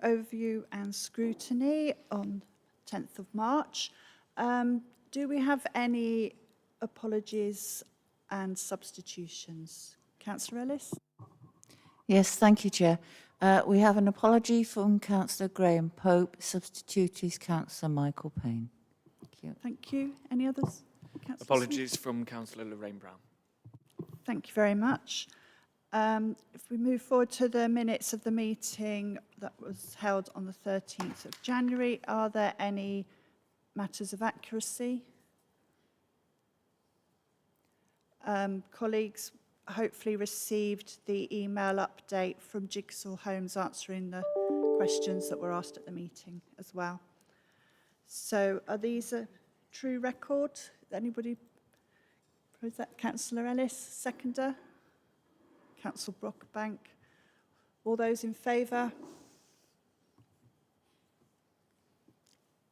Overview and scrutiny on 10th of March. Do we have any apologies and substitutions? Councillor Ellis? Yes, thank you, Chair. We have an apology from Councillor Graham Pope. Substitute is Councillor Michael Payne. Thank you. Thank you. Any others? Councillor Apologies Smith? from Councillor Lorraine Brown. Thank you very much. If we move forward to the minutes of the meeting that was held on the 13th of January, are there any matters of accuracy? Colleagues hopefully received the email update from Jigsaw Homes answering the questions that were asked at the meeting as well. So are these a true record? Anybody? Is that Councillor Ellis, seconder? Councillor Brockbank. All those in favour?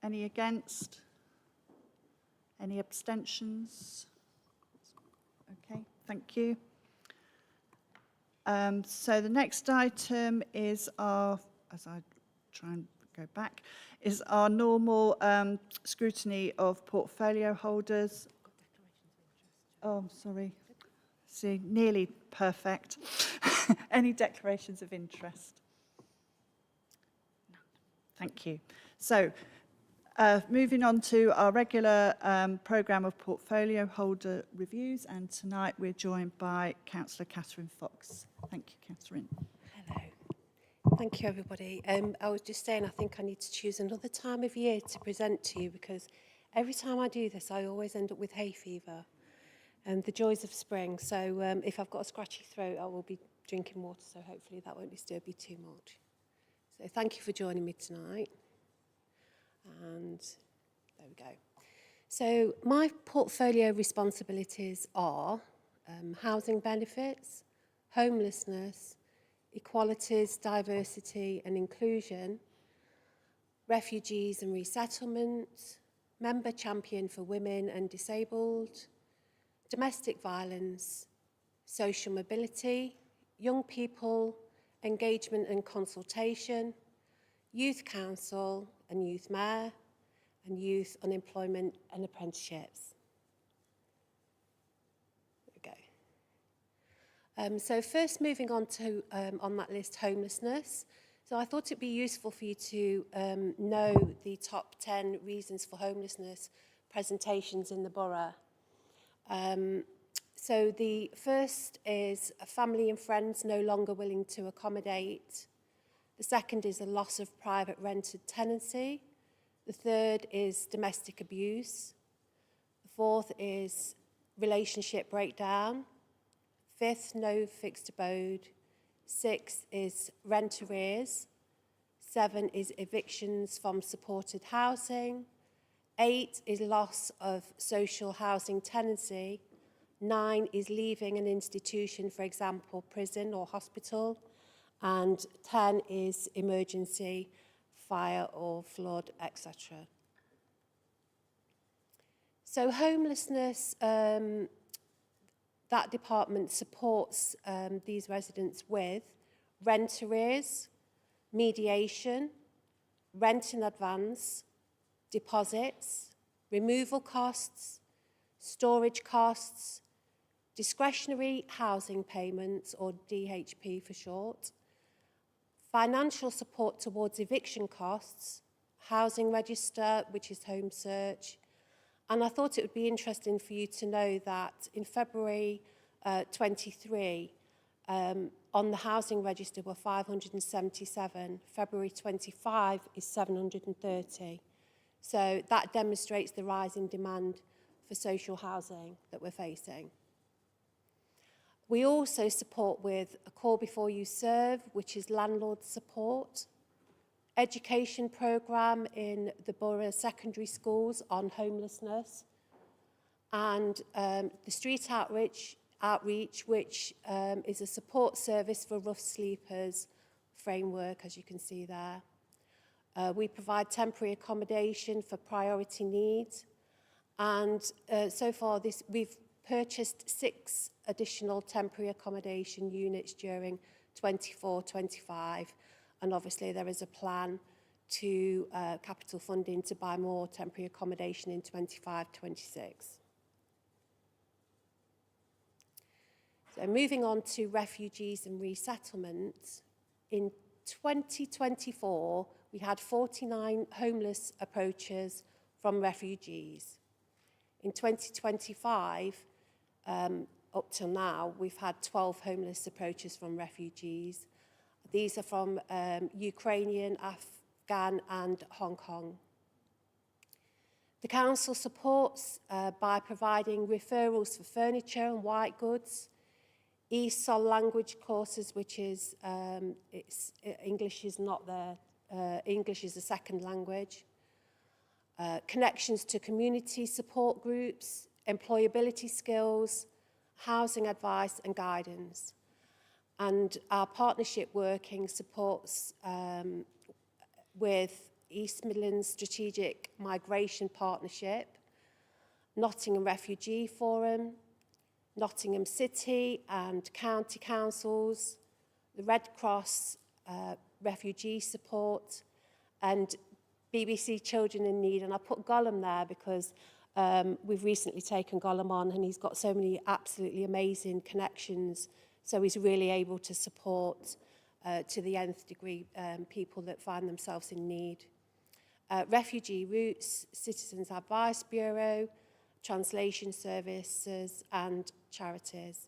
Any against? Any abstentions? Okay, thank you. So the next item is our, as I try and go back, is our normal scrutiny of portfolio holders. Oh, sorry. See, nearly perfect. Any declarations of interest? No. Thank you. So, moving on to our regular programme of portfolio holder reviews, and tonight we're joined by Councillor Catherine Fox. Thank you, Catherine. Hello. Thank you, everybody. I was just saying I think I need to choose another time of year to present to you, because every time I do this I always end up with hay fever and the joys of spring. So if I've got a scratchy throat, I will be drinking water, so hopefully that won't disturb you too much. So thank you for joining me tonight. And there we go. So my portfolio responsibilities are housing benefits, homelessness, equalities, diversity and inclusion, refugees and resettlement, member champion for women and disabled, domestic violence, social mobility, young people, engagement and consultation, youth council and youth mayor, and youth unemployment and apprenticeships. There we go. So first moving on to, on that list, homelessness. So I thought it'd be useful for you to know the top 10 reasons for homelessness presentations in the borough. So the first is a family and friends no longer willing to accommodate. The second is a loss of private rented tenancy. The third is domestic abuse. The fourth is relationship breakdown. Fifth, no fixed abode. Sixth is rent arrears. 7 is evictions from supported housing. 8 is loss of social housing tenancy. 9 is leaving an institution, for example, prison or hospital. And 10 is emergency, fire or flood, etc. So homelessness, that department supports these residents with rent arrears, mediation, rent in advance, deposits, removal costs, storage costs, discretionary housing payments, or DHP for short, financial support towards eviction costs, housing register, which is home search. And I thought it would be interesting for you to know that in February 23, on the housing register were 577, February 25 is 730. So that demonstrates the rising demand for social housing that we're facing. We also support with a Call Before You Serve, which is landlord support, education programme in the borough secondary schools on homelessness, and the street outreach, which is a support service for rough sleepers framework, as you can see there. We provide temporary accommodation for priority needs, and so far we've purchased 6 additional temporary accommodation units during 24-25, And obviously there is a plan to capital funding to buy more temporary accommodation in 25-26. So moving on to refugees and resettlement, in 2024 we had 49 homeless approaches from refugees. In 2025, up till now, we've had 12 homeless approaches from refugees. These are from Ukrainian, Afghan and Hong Kong. The council supports by providing referrals for furniture and white goods, ESOL language courses, which is, English is not there, English is a second language, connections to community support groups, employability skills, housing advice and guidance. And our partnership working supports with East Midlands Strategic Migration Partnership, Nottingham Refugee Forum, Nottingham City and County Councils, the Red Cross Refugee Support, and BBC Children in Need. And I put Gollum there because we've recently taken Gollum on, and he's got so many absolutely amazing connections. So he's really able to support to the nth degree people that find themselves in need. Refugee Routes, Citizens Advice Bureau, Translation Services and charities.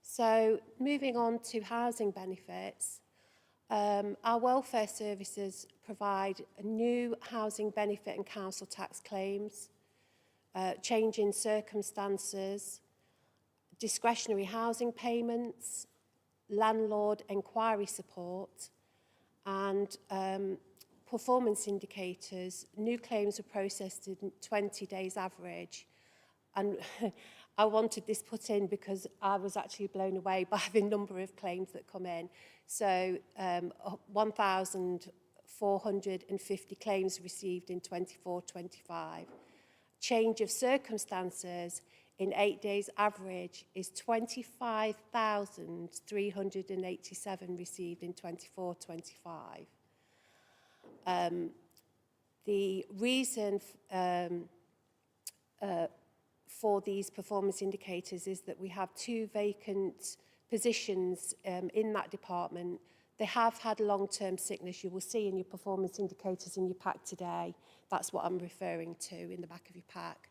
So moving on to housing benefits, our welfare services provide new housing benefit and council tax claims, change in circumstances, discretionary housing payments, landlord enquiry support, and performance indicators. New claims were processed in 20 days average. And I wanted this put in because I was actually blown away by the number of claims that come in. So 1,450 claims received in 24-25. Change of circumstances in 8 days average is 25,387 received in 24-25. The reason for these performance indicators is that we have 2 vacant positions in that department. They have had long-term sickness. You will see in your performance indicators in your pack today. That's what I'm referring to in the back of your pack.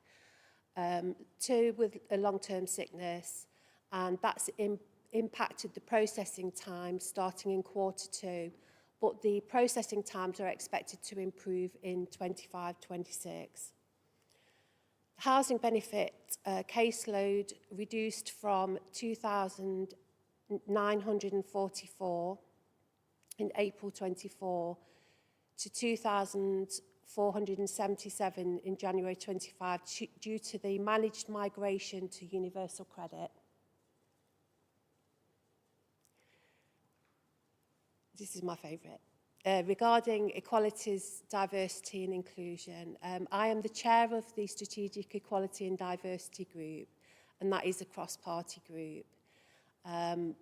2 with a long-term sickness, and that's impacted the processing time starting in Q2. But the processing times are expected to improve in 25-26. Housing benefit caseload reduced from 2,944 in April 24 to 2,477 in January 25 due to the managed migration to universal credit. This is my favourite. Regarding equalities, diversity and inclusion, I am the chair of the Strategic Equality and Diversity Group, and that is a cross-party group. I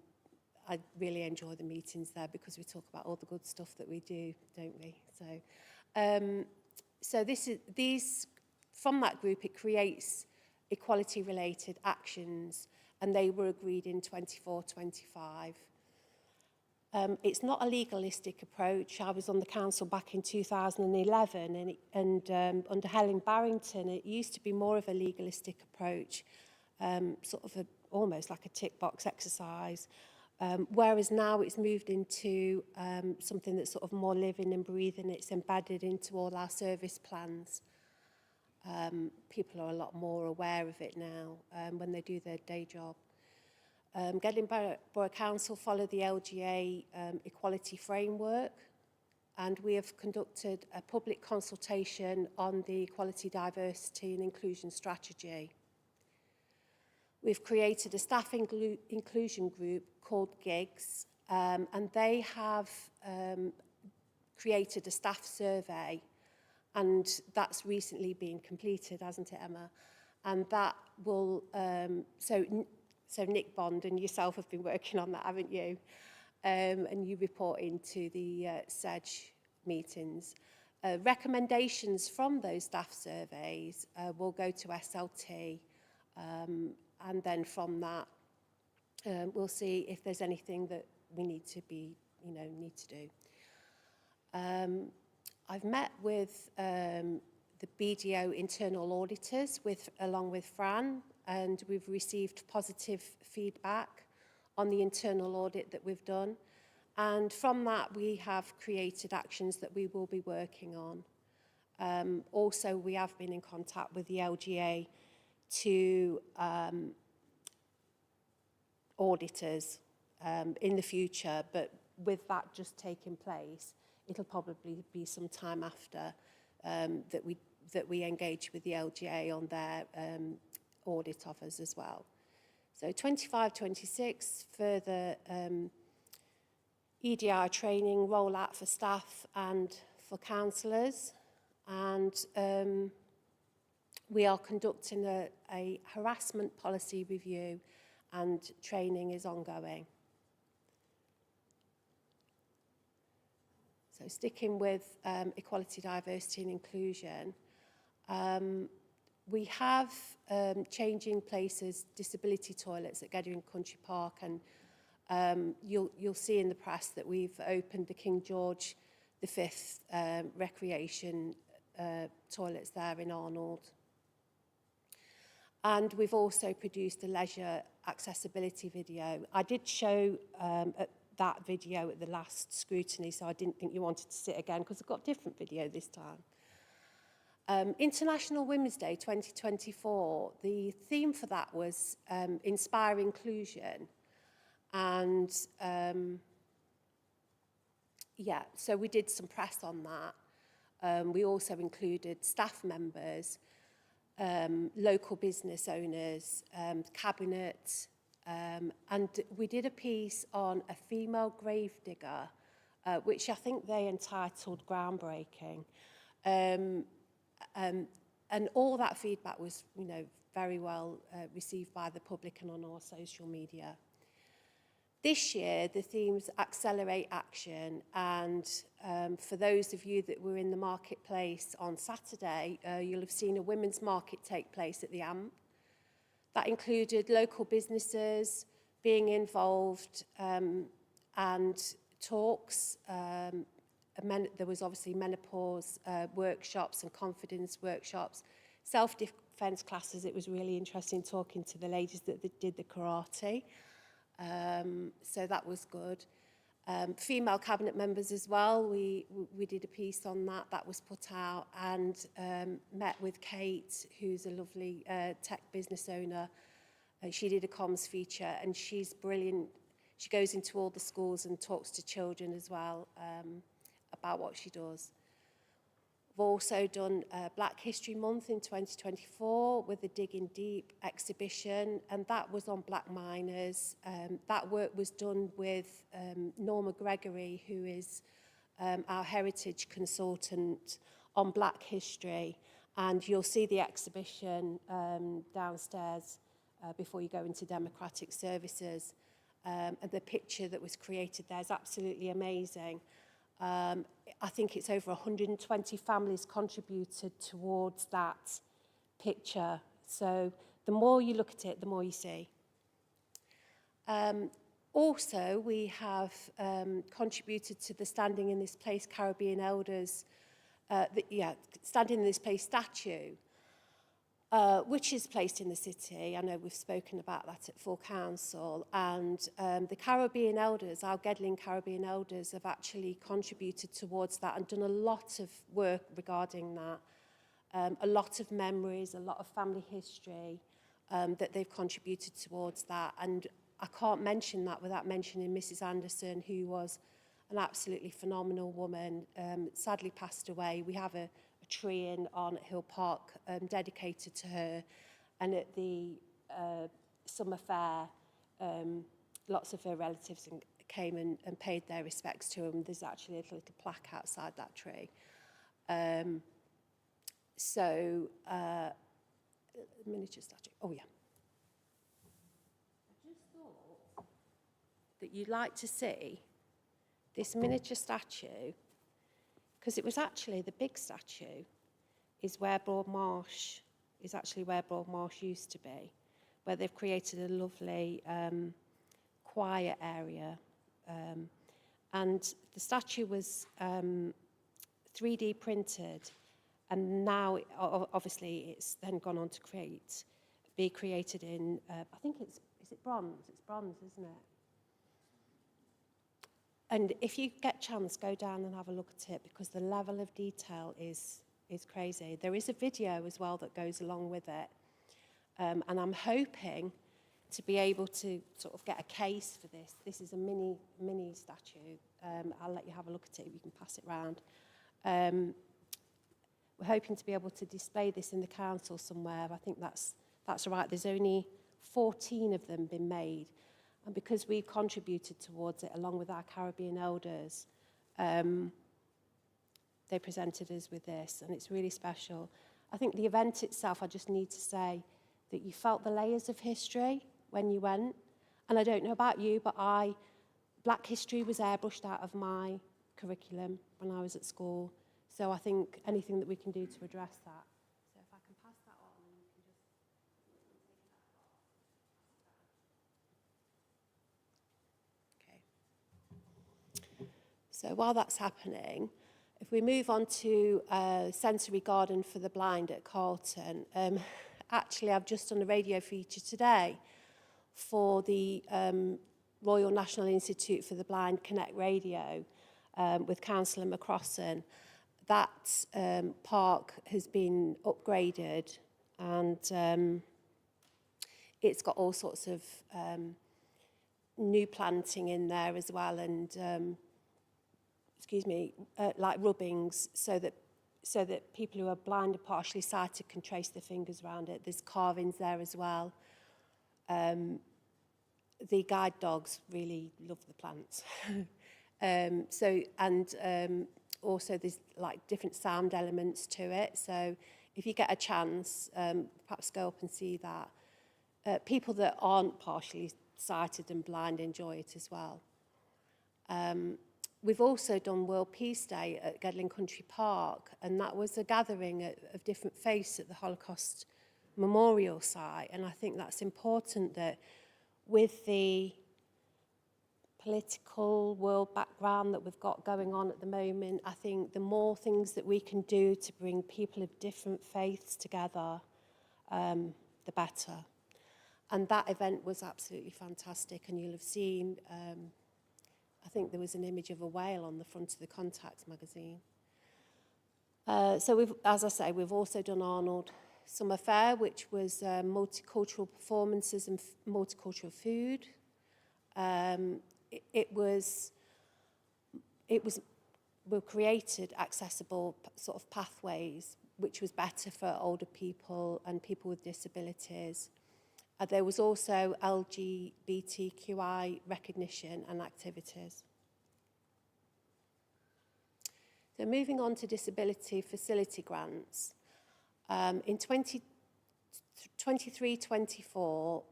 really enjoy the meetings there because we talk about all the good stuff that we do, don't we? So from that group, it creates equality-related actions, and they were agreed in 24-25. It's not a legalistic approach. I was on the council back in 2011, and under Helen Barrington, it used to be more of a legalistic approach, sort of almost like a tick box exercise, whereas now it's moved into something that's sort of more living and breathing. It's embedded into all our service plans. People are a lot more aware of it now when they do their day job. Gedling Borough Council follow the LGA equality framework, and we have conducted a public consultation on the equality, diversity and inclusion strategy. We've created a staff inclusion group called GIGS, and they have created a staff survey, and that's recently been completed, hasn't it, Emma? And that will, so Nick Bond and yourself have been working on that, haven't you? and you report into the SEDGE meetings. Recommendations from those staff surveys will go to SLT, and then from that we'll see if there's anything that we need to do. I've met with the BDO internal auditors along with Fran, and we've received positive feedback on the internal audit that we've done. And from that, we have created actions that we will be working on. Also, we have been in contact with the LGA to auditors in the future, but with that just taking place, it'll probably be some time after that we engage with the LGA on their audit of us as well. So 25-26, further EDI training rollout for staff and for councillors, and we are conducting a harassment policy review, and training is ongoing. So sticking with equality, diversity and inclusion, we have changing places disability toilets at Gedling Country Park, and you'll see in the press that we've opened the King George V recreation toilets there in Arnold. And we've also produced a leisure accessibility video. I did show that video at the last scrutiny, so I didn't think you wanted to see it again because I've got a different video this time. International Women's Day 2024, the theme for that was Inspire Inclusion. And yeah, so we did some press on that. We also included staff members, local business owners, cabinet, and we did a piece on a female gravedigger, which I think they entitled Groundbreaking. And all that feedback was, very well received by the public and on our social media. This year, the theme's Accelerate Action, and for those of you that were in the marketplace on Saturday, you'll have seen a women's market take place at the AMP. That included local businesses being involved and talks. There was obviously menopause workshops and confidence workshops, self-defense classes. It was really interesting talking to the ladies that did the karate. So that was good. Female cabinet members as well. We did a piece on that was put out, and met with Kate, who's a lovely tech business owner. She did a comms feature, and she's brilliant. She goes into all the schools and talks to children as well about what she does. We've also done Black History Month in 2024 with the Digging Deep exhibition, and that was on black miners. That work was done with Norma Gregory, who is our heritage consultant on black history, and you'll see the exhibition downstairs before you go into democratic services. And the picture that was created there is absolutely amazing. I think it's over 120 families contributed towards that picture. So the more you look at it, the more you see. Also, we have contributed to the Standing in This Place Caribbean Elders, Standing in This Place statue, which is placed in the city. I know we've spoken about that at full council, and the Caribbean Elders, our Gedling Caribbean Elders, have actually contributed towards that and done a lot of work regarding that, a lot of memories, a lot of family history that they've contributed towards that. And I can't mention that without mentioning Mrs. Anderson, who was an absolutely phenomenal woman, sadly passed away. We have a tree in Arnott Hill Park dedicated to her, and at the summer fair lots of her relatives came and paid their respects to him. There's actually a little plaque outside that tree. Miniature statue, oh yeah. I just thought that you'd like to see this miniature statue, because it was actually the big statue, is where Broad Marsh, is actually where Broad Marsh used to be, where they've created a lovely quiet area. And the statue was 3D printed, and now obviously it's then gone on to be created in, I think is it bronze? It's bronze, isn't it? And if you get a chance, go down and have a look at it, because the level of detail is crazy. There is a video as well that goes along with it. And I'm hoping to be able to sort of get a case for this. This is a mini statue. I'll let you have a look at it. You can pass it round. We're hoping to be able to display this in the council somewhere. I think that's right. There's only 14 of them been made. And because we've contributed towards it, along with our Caribbean elders, they presented us with this, and it's really special. I think the event itself, I just need to say that you felt the layers of history when you went. And I don't know about you, but Black history was airbrushed out of my curriculum when I was at school. So I think anything that we can do to address that. So if I can pass that on, and you can just take that off. Okay. So while that's happening, if we move on to Sensory Garden for the Blind at Carlton, actually I've just done a radio feature today for the Royal National Institute for the Blind Connect Radio with Councillor McCrossan. That park has been upgraded, and it's got all sorts of new planting in there as well, and like rubbings, so that people who are blind or partially sighted can trace their fingers around it. There's carvings there as well. The guide dogs really love the plants. Also there's like different sound elements to it. So if you get a chance, perhaps go up and see that. People that aren't partially sighted and blind enjoy it as well. We've also done World Peace Day at Gedling Country Park, and that was a gathering of different faiths at the Holocaust Memorial site. And I think that's important that with the political world background that we've got going on at the moment, I think the more things that we can do to bring people of different faiths together, the better. And that event was absolutely fantastic, and you'll have seen, I think there was an image of a whale on the front of the Contacts magazine. So as I say, we've also done Arnold Summer Fair, which was multicultural performances and multicultural food. We created accessible sort of pathways, which was better for older people and people with disabilities. There was also LGBTQI recognition and activities. So moving on to disability facility grants. In 23-24,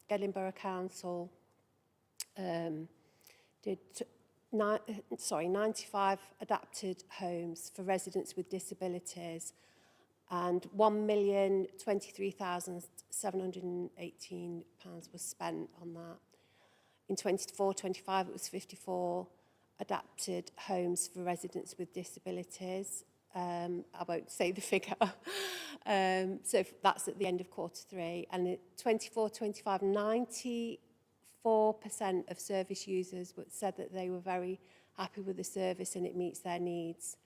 Gedling Borough Council did 95 adapted homes for residents with disabilities, and £1,023,718 was spent on that. In 24-25, it was 54 adapted homes for residents with disabilities. I won't say the figure. So that's at the end of Q3. And at 24-25, 94% of service users said that they were very happy with the service and it meets their needs.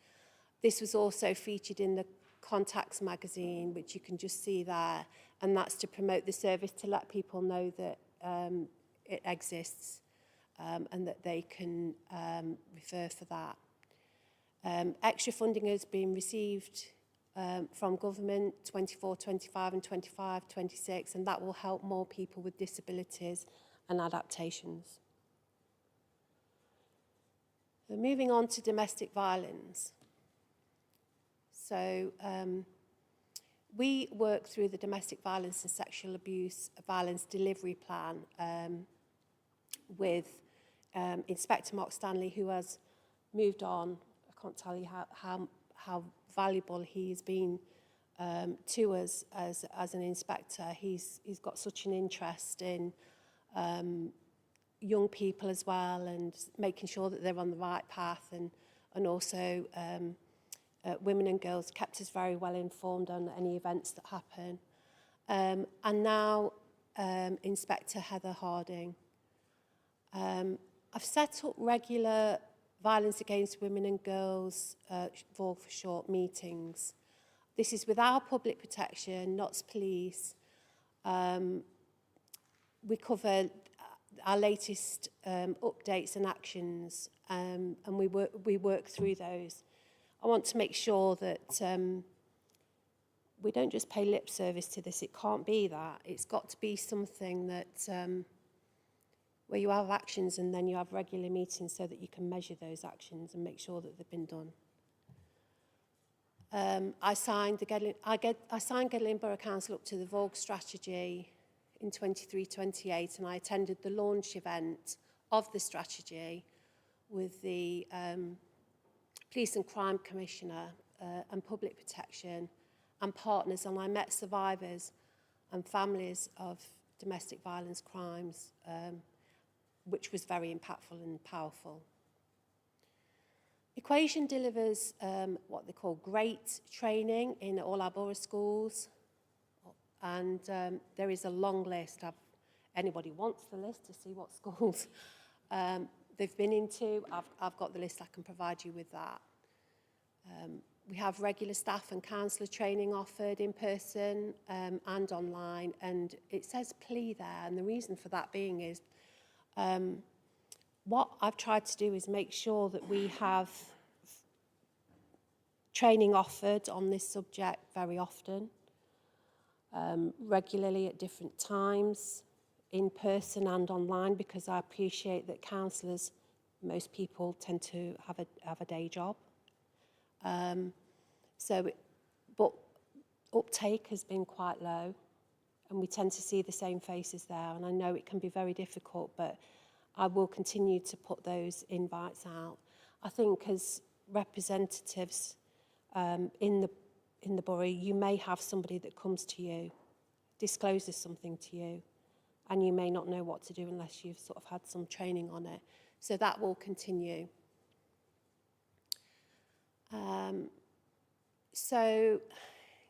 This was also featured in the Contacts magazine, which you can just see there, and that's to promote the service, to let people know that it exists and that they can refer for that. Extra funding has been received from government 24-25 and 25-26, and that will help more people with disabilities and adaptations. Moving on to domestic violence. So we work through the Domestic Violence and Sexual Abuse Violence Delivery Plan with Inspector Mark Stanley, who has moved on. I can't tell you how valuable he's been to us as an inspector. He's got such an interest in young people as well, and making sure that they're on the right path, and also women and girls, kept us very well informed on any events that happen. And now Inspector Heather Harding. I've set up regular violence against women and girls, for short meetings. This is without public protection, not police. We cover our latest updates and actions, and we work through those. I want to make sure that we don't just pay lip service to this. It can't be that. It's got to be something that where you have actions and then you have regular meetings so that you can measure those actions and make sure that they've been done. I signed Gedling Borough Council up to the Vogue strategy in 23-28, and I attended the launch event of the strategy with the Police and Crime Commissioner and Public Protection and partners, and I met survivors and families of domestic violence crimes, which was very impactful and powerful. Equation delivers what they call great training in all our borough schools, and there is a long list. Anybody wants the list to see what schools they've been into, I've got the list. I can provide you with that. We have regular staff and counsellor training offered in person and online, and it says plea there, and the reason for that being is what I've tried to do is make sure that we have training offered on this subject very often, regularly at different times, in person and online, because I appreciate that counsellors, most people tend to have a day job. But uptake has been quite low, and we tend to see the same faces there, and I know it can be very difficult, but I will continue to put those invites out. I think as representatives in the borough, you may have somebody that comes to you, discloses something to you, and you may not know what to do unless you've sort of had some training on it. So that will continue. So,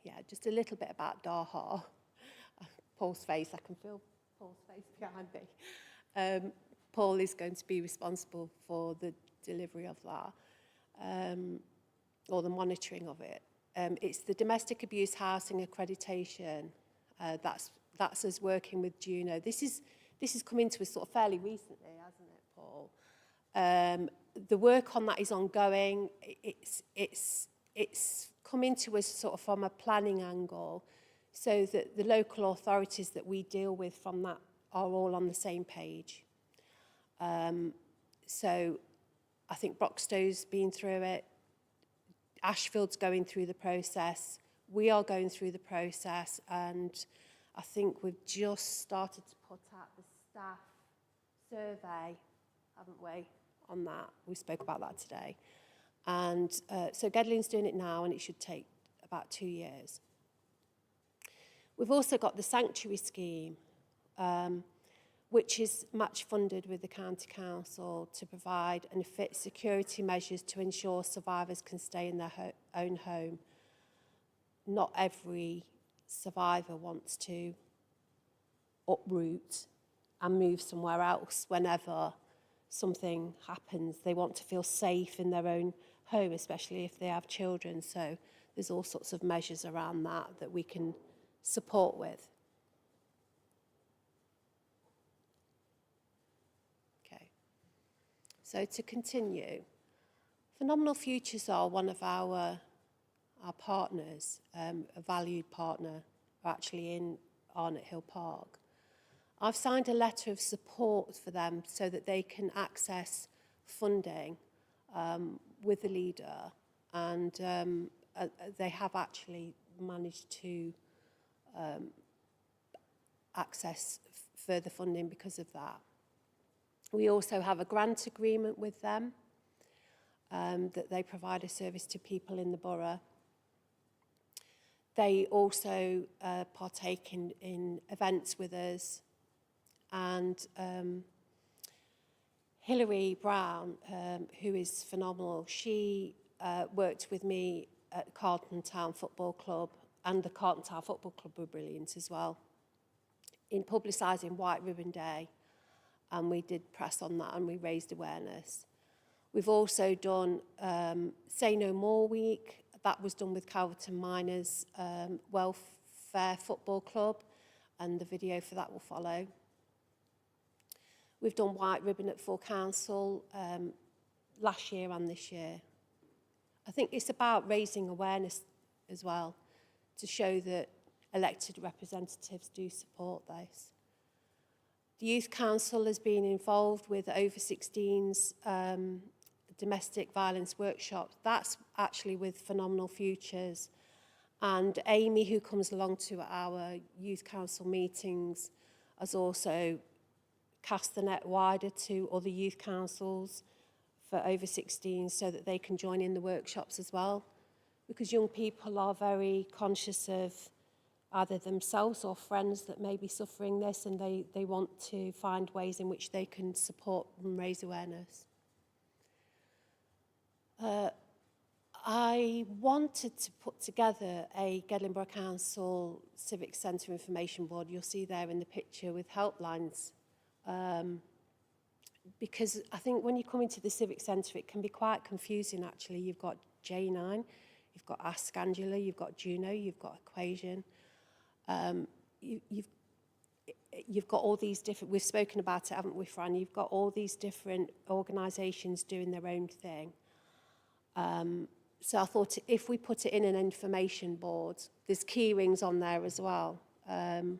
yeah, just a little bit about DAHA. Paul's face, I can feel Paul's face behind me. Paul is going to be responsible for the delivery of that, or the monitoring of it. It's the Domestic Abuse Housing Accreditation. That's us working with Juno. This has come into us sort of fairly recently, hasn't it, Paul? The work on that is ongoing. It's come into us sort of from a planning angle, so that the local authorities that we deal with from that are all on the same page. So I think Broxtow's been through it. Ashfield's going through the process. We are going through the process, and I think we've just started to put out the staff survey, haven't we, on that? We spoke about that today. And so Gedling's doing it now, and it should take about 2 years. We've also got the Sanctuary Scheme, which is match funded with the County Council to provide and fit security measures to ensure survivors can stay in their own home. Not every survivor wants to uproot and move somewhere else whenever something happens. They want to feel safe in their own home, especially if they have children. So there's all sorts of measures around that we can support with. Okay. So to continue, Phenomenal Futures are one of our partners, a valued partner, actually in Arnott Hill Park. I've signed a letter of support for them so that they can access funding with the leader, and they have actually managed to access further funding because of that. We also have a grant agreement with them, that they provide a service to people in the borough. They also partake in events with us, and Hilary Brown, who is phenomenal, she worked with me at Carlton Town Football Club, and the Carlton Town Football Club were brilliant as well, in publicising White Ribbon Day, and we did press on that and we raised awareness. We've also done Say No More Week. That was done with Calverton Miners Welfare Football Club, and the video for that will follow. We've done White Ribbon at Full Council last year and this year. I think it's about raising awareness as well, to show that elected representatives do support this. The Youth Council has been involved with over 16s domestic violence workshops. That's actually with Phenomenal Futures. And Amy, who comes along to our Youth Council meetings, has also cast the net wider to other youth councils for over 16s so that they can join in the workshops as well. Because young people are very conscious of either themselves or friends that may be suffering this, and they want to find ways in which they can support and raise awareness. I wanted to put together a Gedling Borough Council Civic Centre information board. You'll see there in the picture with helplines. Because I think when you come into the Civic Centre, it can be quite confusing actually. You've got J9, you've got Ask Angela, you've got Juno, you've got Equation. You've got all these different, we've spoken about it, haven't we, Fran? You've got all these different organisations doing their own thing. So I thought if we put it in an information board, there's key rings on there as well, and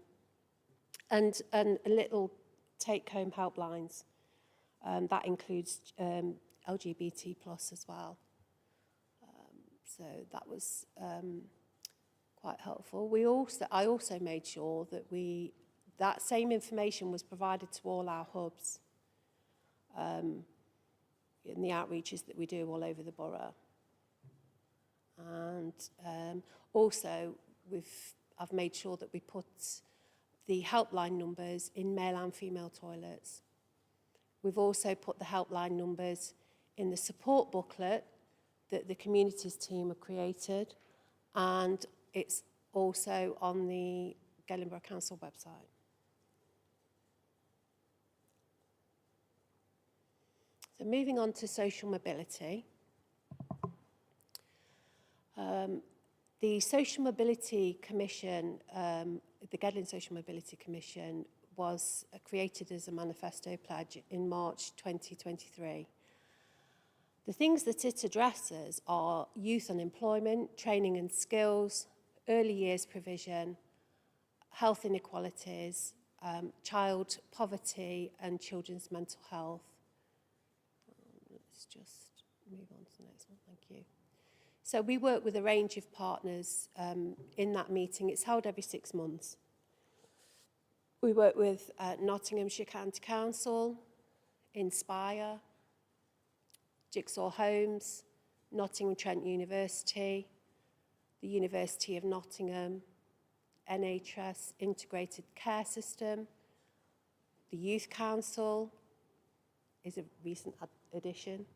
little take-home helplines. That includes LGBT plus as well. So that was quite helpful. I also made sure that that same information was provided to all our hubs in the outreaches that we do all over the borough. And also, I've made sure that we put the helpline numbers in male and female toilets. We've also put the helpline numbers in the support booklet that the communities team have created, and it's also on the Gedling Borough Council website. So moving on to social mobility. The Social Mobility Commission, the Gedling Social Mobility Commission, was created as a manifesto pledge in March 2023. The things that it addresses are youth unemployment, training and skills, early years provision, health inequalities, child poverty and children's mental health. Let's just move on to the next one, thank you. So we work with a range of partners in that meeting. It's held every 6 months. We work with Nottinghamshire County Council, Inspire, Jigsaw Homes, Nottingham Trent University, the University of Nottingham, NHS Integrated Care System, the Youth Council is a recent addition,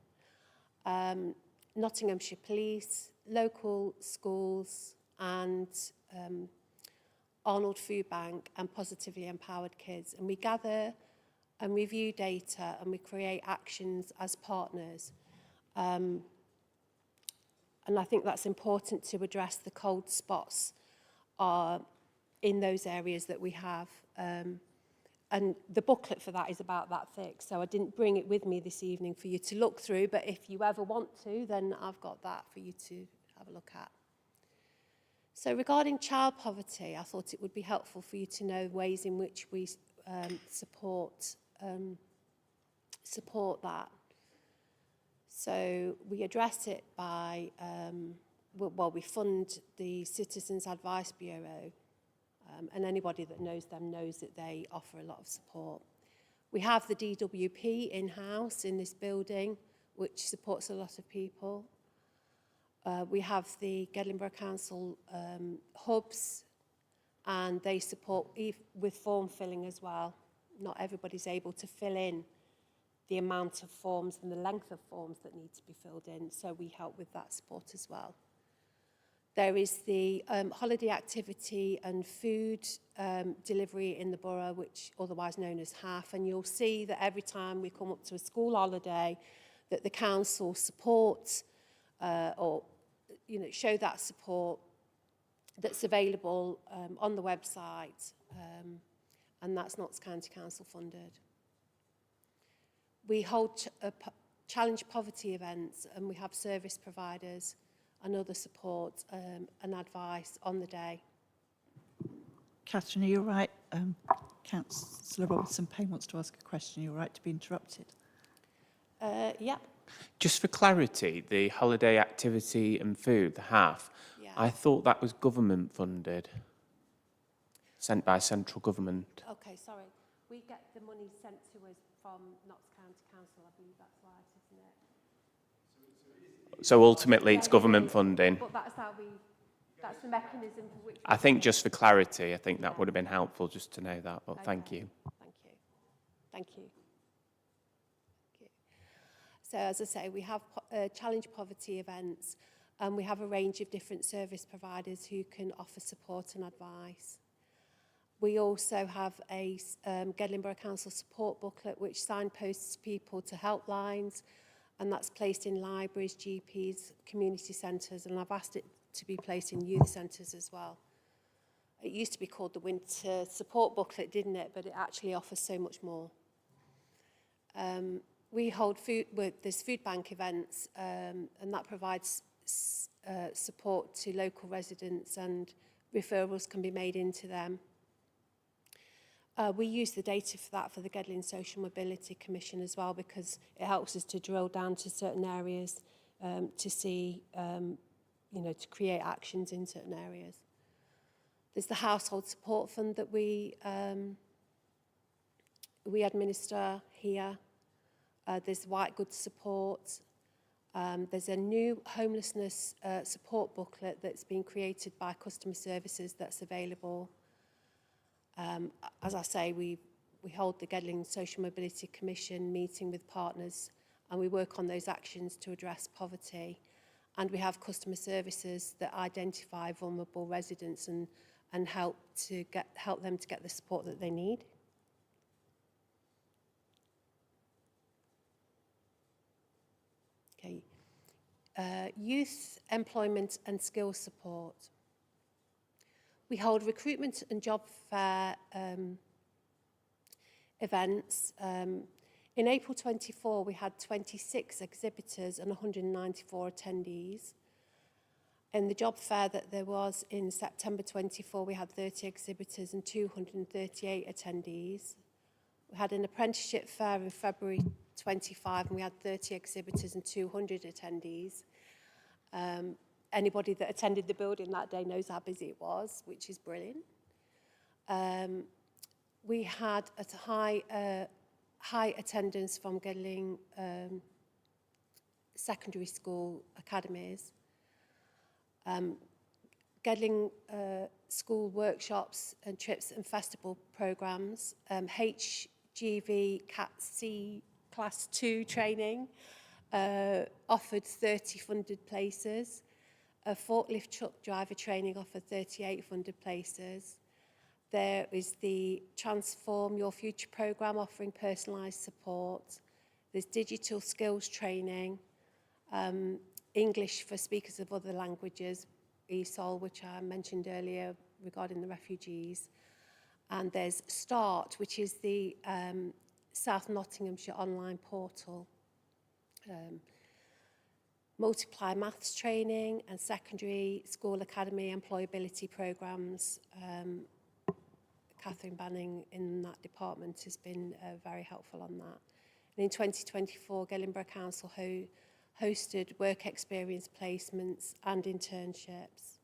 Nottinghamshire Police, local schools, and Arnold Food Bank and Positively Empowered Kids. And we gather and review data and we create actions as partners. And I think that's important to address the cold spots in those areas that we have. And the booklet for that is about that thick, so I didn't bring it with me this evening for you to look through, but if you ever want to, then I've got that for you to have a look at. So regarding child poverty, I thought it would be helpful for you to know ways in which we support that. So we address it by, we fund the Citizens Advice Bureau, and anybody that knows them knows that they offer a lot of support. We have the DWP in-house in this building, which supports a lot of people. We have the Gedling Borough Council hubs, and they support with form filling as well. Not everybody's able to fill in the amount of forms and the length of forms that need to be filled in, so we help with that support as well. There is the holiday activity and food delivery in the borough, which otherwise known as HAF, and you'll see that every time we come up to a school holiday that the council supports or show that support that's available on the website, and that's Notts County Council funded. We hold challenge poverty events, and we have service providers and other support and advice on the day. Catherine, are you all right? Councillor Robertson-Payne wants to ask a question. You're right to be interrupted. Yeah. Just for clarity, the holiday activity and food, the HAF, Yeah. I thought that was government funded, sent by central government. Okay, sorry. We get the money sent to us from Notts County Council, I believe that's right, isn't it? So ultimately it's government funding. But that's the mechanism for which... I think just for clarity, I think that would have been helpful just to know that, but thank you. Thank you. So as I say, we have challenge poverty events, and we have a range of different service providers who can offer support and advice. We also have a Gedling Borough Council support booklet which signposts people to helplines, and that's placed in libraries, GPs, community centres, and I've asked it to be placed in youth centres as well. It used to be called the Winter Support Booklet, didn't it? But it actually offers so much more. We hold there's food bank events, and that provides support to local residents, and referrals can be made into them. We use the data for that for the Gedling Social Mobility Commission as well, because it helps us to drill down to certain areas to see, to create actions in certain areas. There's the Household Support Fund that we administer here. There's white goods support. There's a new homelessness support booklet that's been created by customer services that's available. As I say, we hold the Gedling Social Mobility Commission meeting with partners, and we work on those actions to address poverty. And we have customer services that identify vulnerable residents and help them to get the support that they need. Okay. Youth employment and skills support. We hold recruitment and job fair events. In April 24, we had 26 exhibitors and 194 attendees. In the job fair that there was in September 24, we had 30 exhibitors and 238 attendees. We had an apprenticeship fair in February 25, and we had 30 exhibitors and 200 attendees. Anybody that attended the building that day knows how busy it was, which is brilliant. We had a high attendance from Gedling secondary school academies. Gedling school workshops and trips and festival programmes, HGV Cat C Class 2 training, offered 30 funded places. A forklift truck driver training offered 38 funded places. There is the Transform Your Future programme offering personalised support. There's digital skills training, English for speakers of other languages, ESOL, which I mentioned earlier regarding the refugees. And there's START, which is the South Nottinghamshire online portal. Multiply maths training and secondary school academy employability programmes. Catherine Banning in that department has been very helpful on that. And in 2024, Gedling Borough Council hosted work experience placements and internships.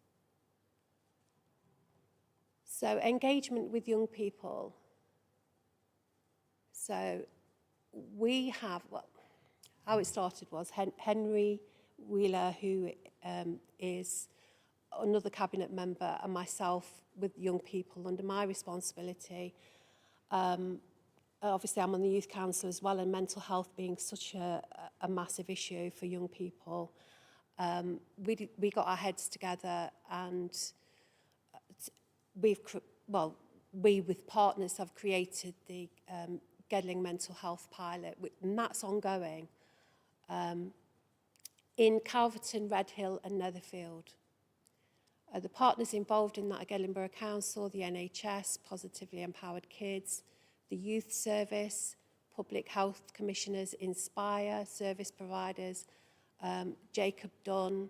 So engagement with young people. So we have, well, how it started was Henry Wheeler, who is another cabinet member, and myself with young people under my responsibility. Obviously, I'm on the Youth Council as well, and mental health being such a massive issue for young people. We got our heads together, and we with partners have created the Gedling mental health pilot, and that's ongoing in Calverton, Redhill and Netherfield. The partners involved in that are Gedling Borough Council, the NHS, Positively Empowered Kids, the Youth Service, Public Health Commissioners, Inspire, service providers, Jacob Dunn,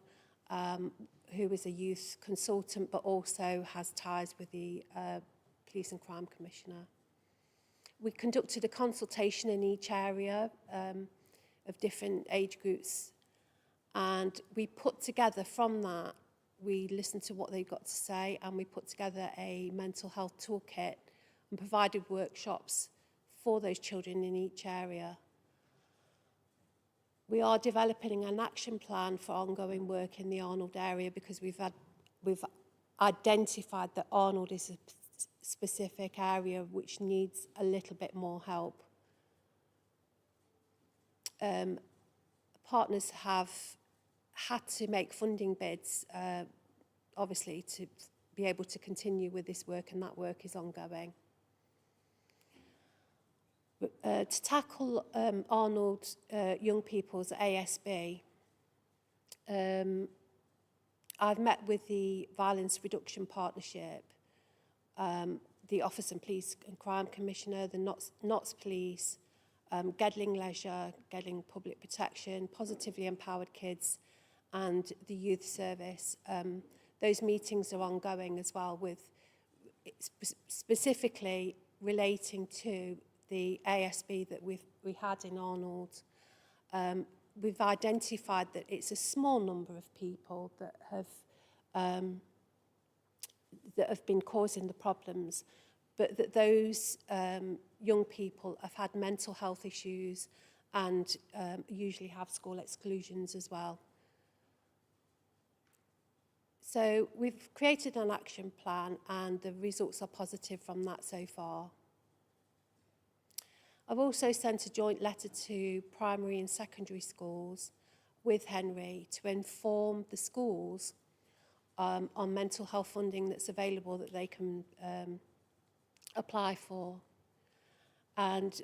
who is a youth consultant but also has ties with the Police and Crime Commissioner. We conducted a consultation in each area of different age groups, and we put together from that, we listened to what they've got to say, and we put together a mental health toolkit and provided workshops for those children in each area. We are developing an action plan for ongoing work in the Arnold area because we've identified that Arnold is a specific area which needs a little bit more help. Partners have had to make funding bids, obviously, to be able to continue with this work, and that work is ongoing. To tackle Arnold young people's ASB, I've met with the Violence Reduction Partnership, the Office and Police and Crime Commissioner, the Notts Police, Gedling Leisure, Gedling Public Protection, Positively Empowered Kids, and the Youth Service. Those meetings are ongoing as well, with specifically relating to the ASB that we had in Arnold. We've identified that it's a small number of people that have been causing the problems, but that those young people have had mental health issues and usually have school exclusions as well. So we've created an action plan, and the results are positive from that so far. I've also sent a joint letter to primary and secondary schools with Henry to inform the schools on mental health funding that's available that they can apply for. And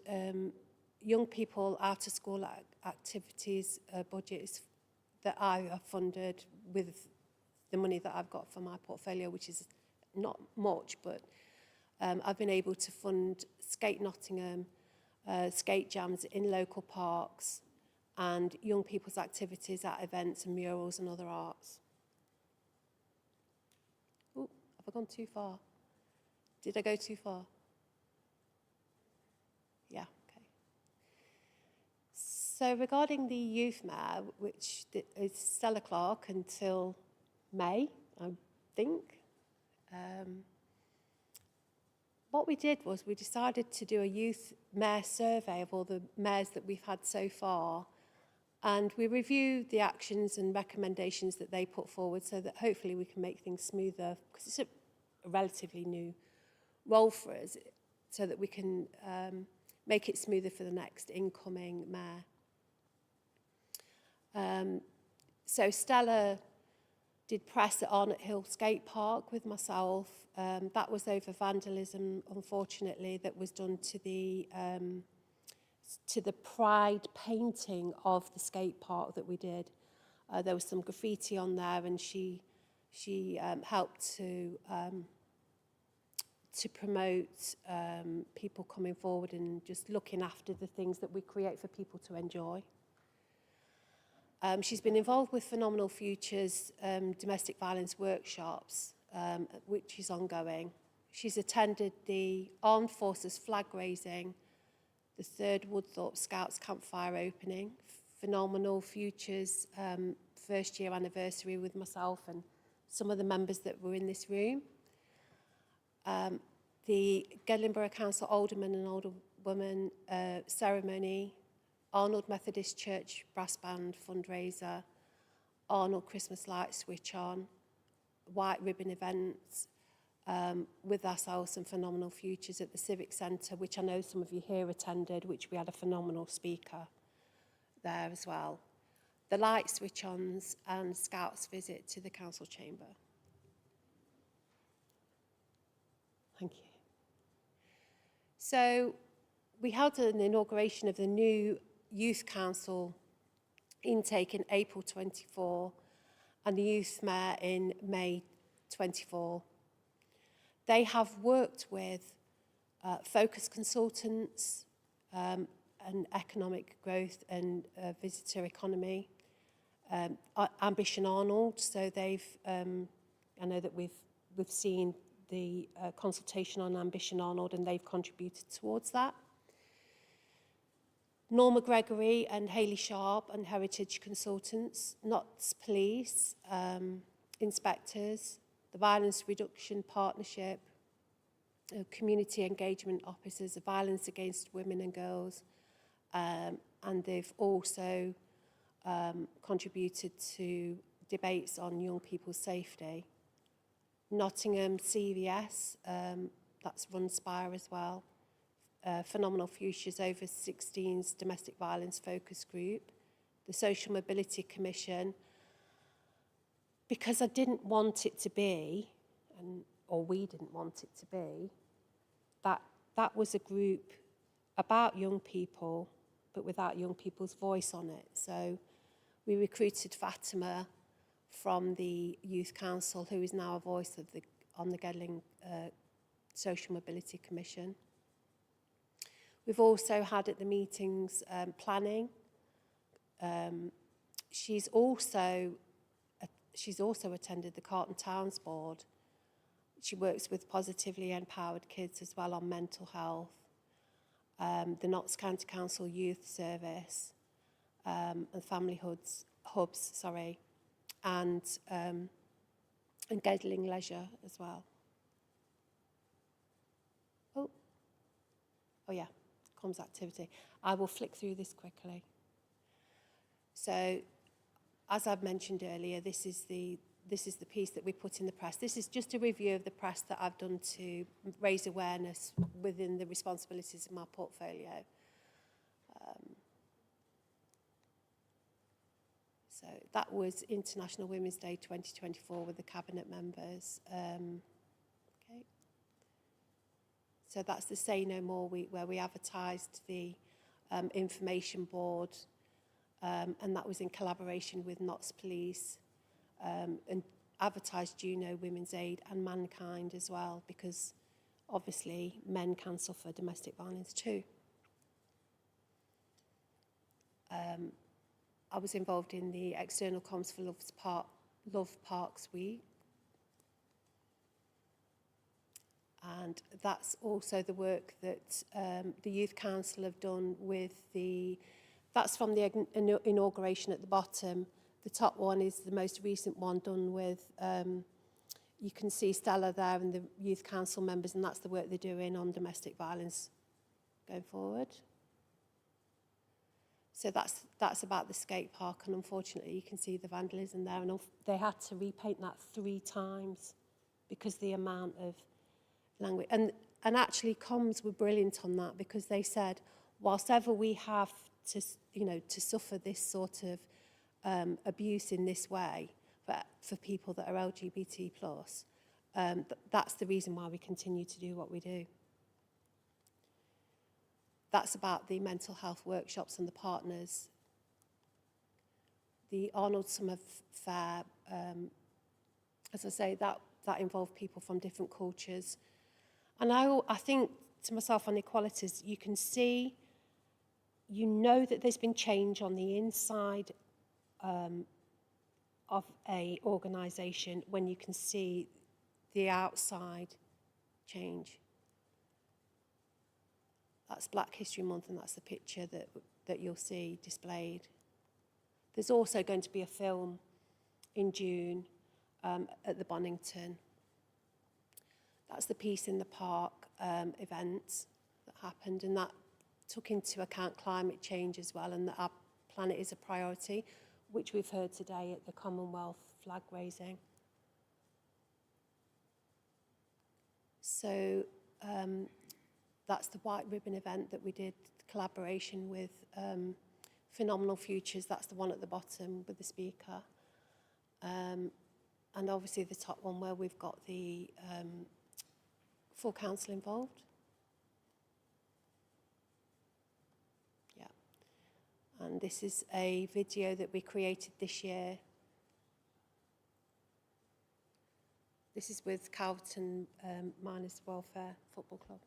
young people out of school activities budgets that I have funded with the money that I've got for my portfolio, which is not much, but I've been able to fund Skate Nottingham, skate jams in local parks, and young people's activities at events and murals and other arts. Oh, have I gone too far? Did I go too far? Yeah, okay. So regarding the youth mayor, which is Stella Clark until May, I think. What we did was we decided to do a youth mayor survey of all the mayors that we've had so far, and we reviewed the actions and recommendations that they put forward so that hopefully we can make things smoother, because it's a relatively new role for us, so that we can make it smoother for the next incoming mayor. So Stella did press at Arnott Hill Skate Park with myself. That was over vandalism, unfortunately, that was done to the pride painting of the skate park that we did. There was some graffiti on there, and she helped to promote people coming forward and just looking after the things that we create for people to enjoy. She's been involved with Phenomenal Futures domestic violence workshops, which is ongoing. She's attended the Armed Forces flag raising, the 3rd Woodthorpe Scouts campfire opening, Phenomenal Futures first year anniversary with myself and some of the members that were in this room. The Gedling Borough Council Alderman and woman ceremony, Arnold Methodist Church Brass Band fundraiser, Arnold Christmas light switch on, white ribbon events, with ourselves and Phenomenal Futures at the Civic Centre, which I know some of you here attended, which we had a phenomenal speaker there as well. The light switch-ons and Scouts visit to the council chamber. Thank you. So we held an inauguration of the new Youth Council intake in April 24 and the Youth Mayor in May 24. They have worked with focus consultants and economic growth and visitor economy, Ambition Arnold. So they've, I know that we've seen the consultation on Ambition Arnold, and they've contributed towards that. Norma Gregory and Hayley Sharp and Heritage Consultants, Notts Police, inspectors, the Violence Reduction Partnership, community engagement officers of violence against women and girls, and they've also contributed to debates on young people's safety. Nottingham CVS, that's run Spire as well. Phenomenal Futures Over 16's Domestic Violence Focus Group, the Social Mobility Commission, because I didn't want it to be, or we didn't want it to be, that was a group about young people, but without young people's voice on it. So we recruited Fatima from the Youth Council, who is now a voice of on the Gedling Social Mobility Commission. We've also had at the meetings planning. She's also attended the Carlton Towns Board. She works with positively empowered kids as well on mental health. The Notts County Council Youth Service and Family Hubs, and Gedling Leisure as well. Oh yeah, comms activity. I will flick through this quickly. So, as I've mentioned earlier, this is the piece that we put in the press. This is just a review of the press that I've done to raise awareness within the responsibilities of my portfolio. So that was International Women's Day 2024 with the cabinet members. Okay. So that's the Say No More week where we advertised the information board, and that was in collaboration with Notts Police, and advertised Juno, Women's Aid and Mankind as well, because obviously men can suffer domestic violence too. I was involved in the external comms for Love Parks Week. And that's also the work that the Youth Council have done with that's from the inauguration at the bottom. The top one is the most recent one done with, you can see Stella there and the Youth Council members, and that's the work they're doing on domestic violence going forward. So that's about the skate park, and unfortunately you can see the vandalism there, and they had to repaint that 3 times because the amount of language. And actually comms were brilliant on that, because they said, whilst ever we have to, to suffer this sort of abuse in this way for people that are LGBT+, that's the reason why we continue to do what we do. That's about the mental health workshops and the partners. The Arnold Summer Fair, as I say, that involved people from different cultures. And I think to myself on equalities, you can see, that there's been change on the inside of a organisation when you can see the outside change. That's Black History Month, and that's the picture that you'll see displayed. There's also going to be a film in June at the Bonington. That's the Peace in the Park event that happened, and took into account climate change as well, and that our planet is a priority, which we've heard today at the Commonwealth flag raising. So that's the White Ribbon event that we did, collaboration with Phenomenal Futures. That's the one at the bottom with the speaker. And obviously the top one where we've got the full council involved. Yeah. And this is a video that we created this year. This is with Calverton Miners Welfare Football Club.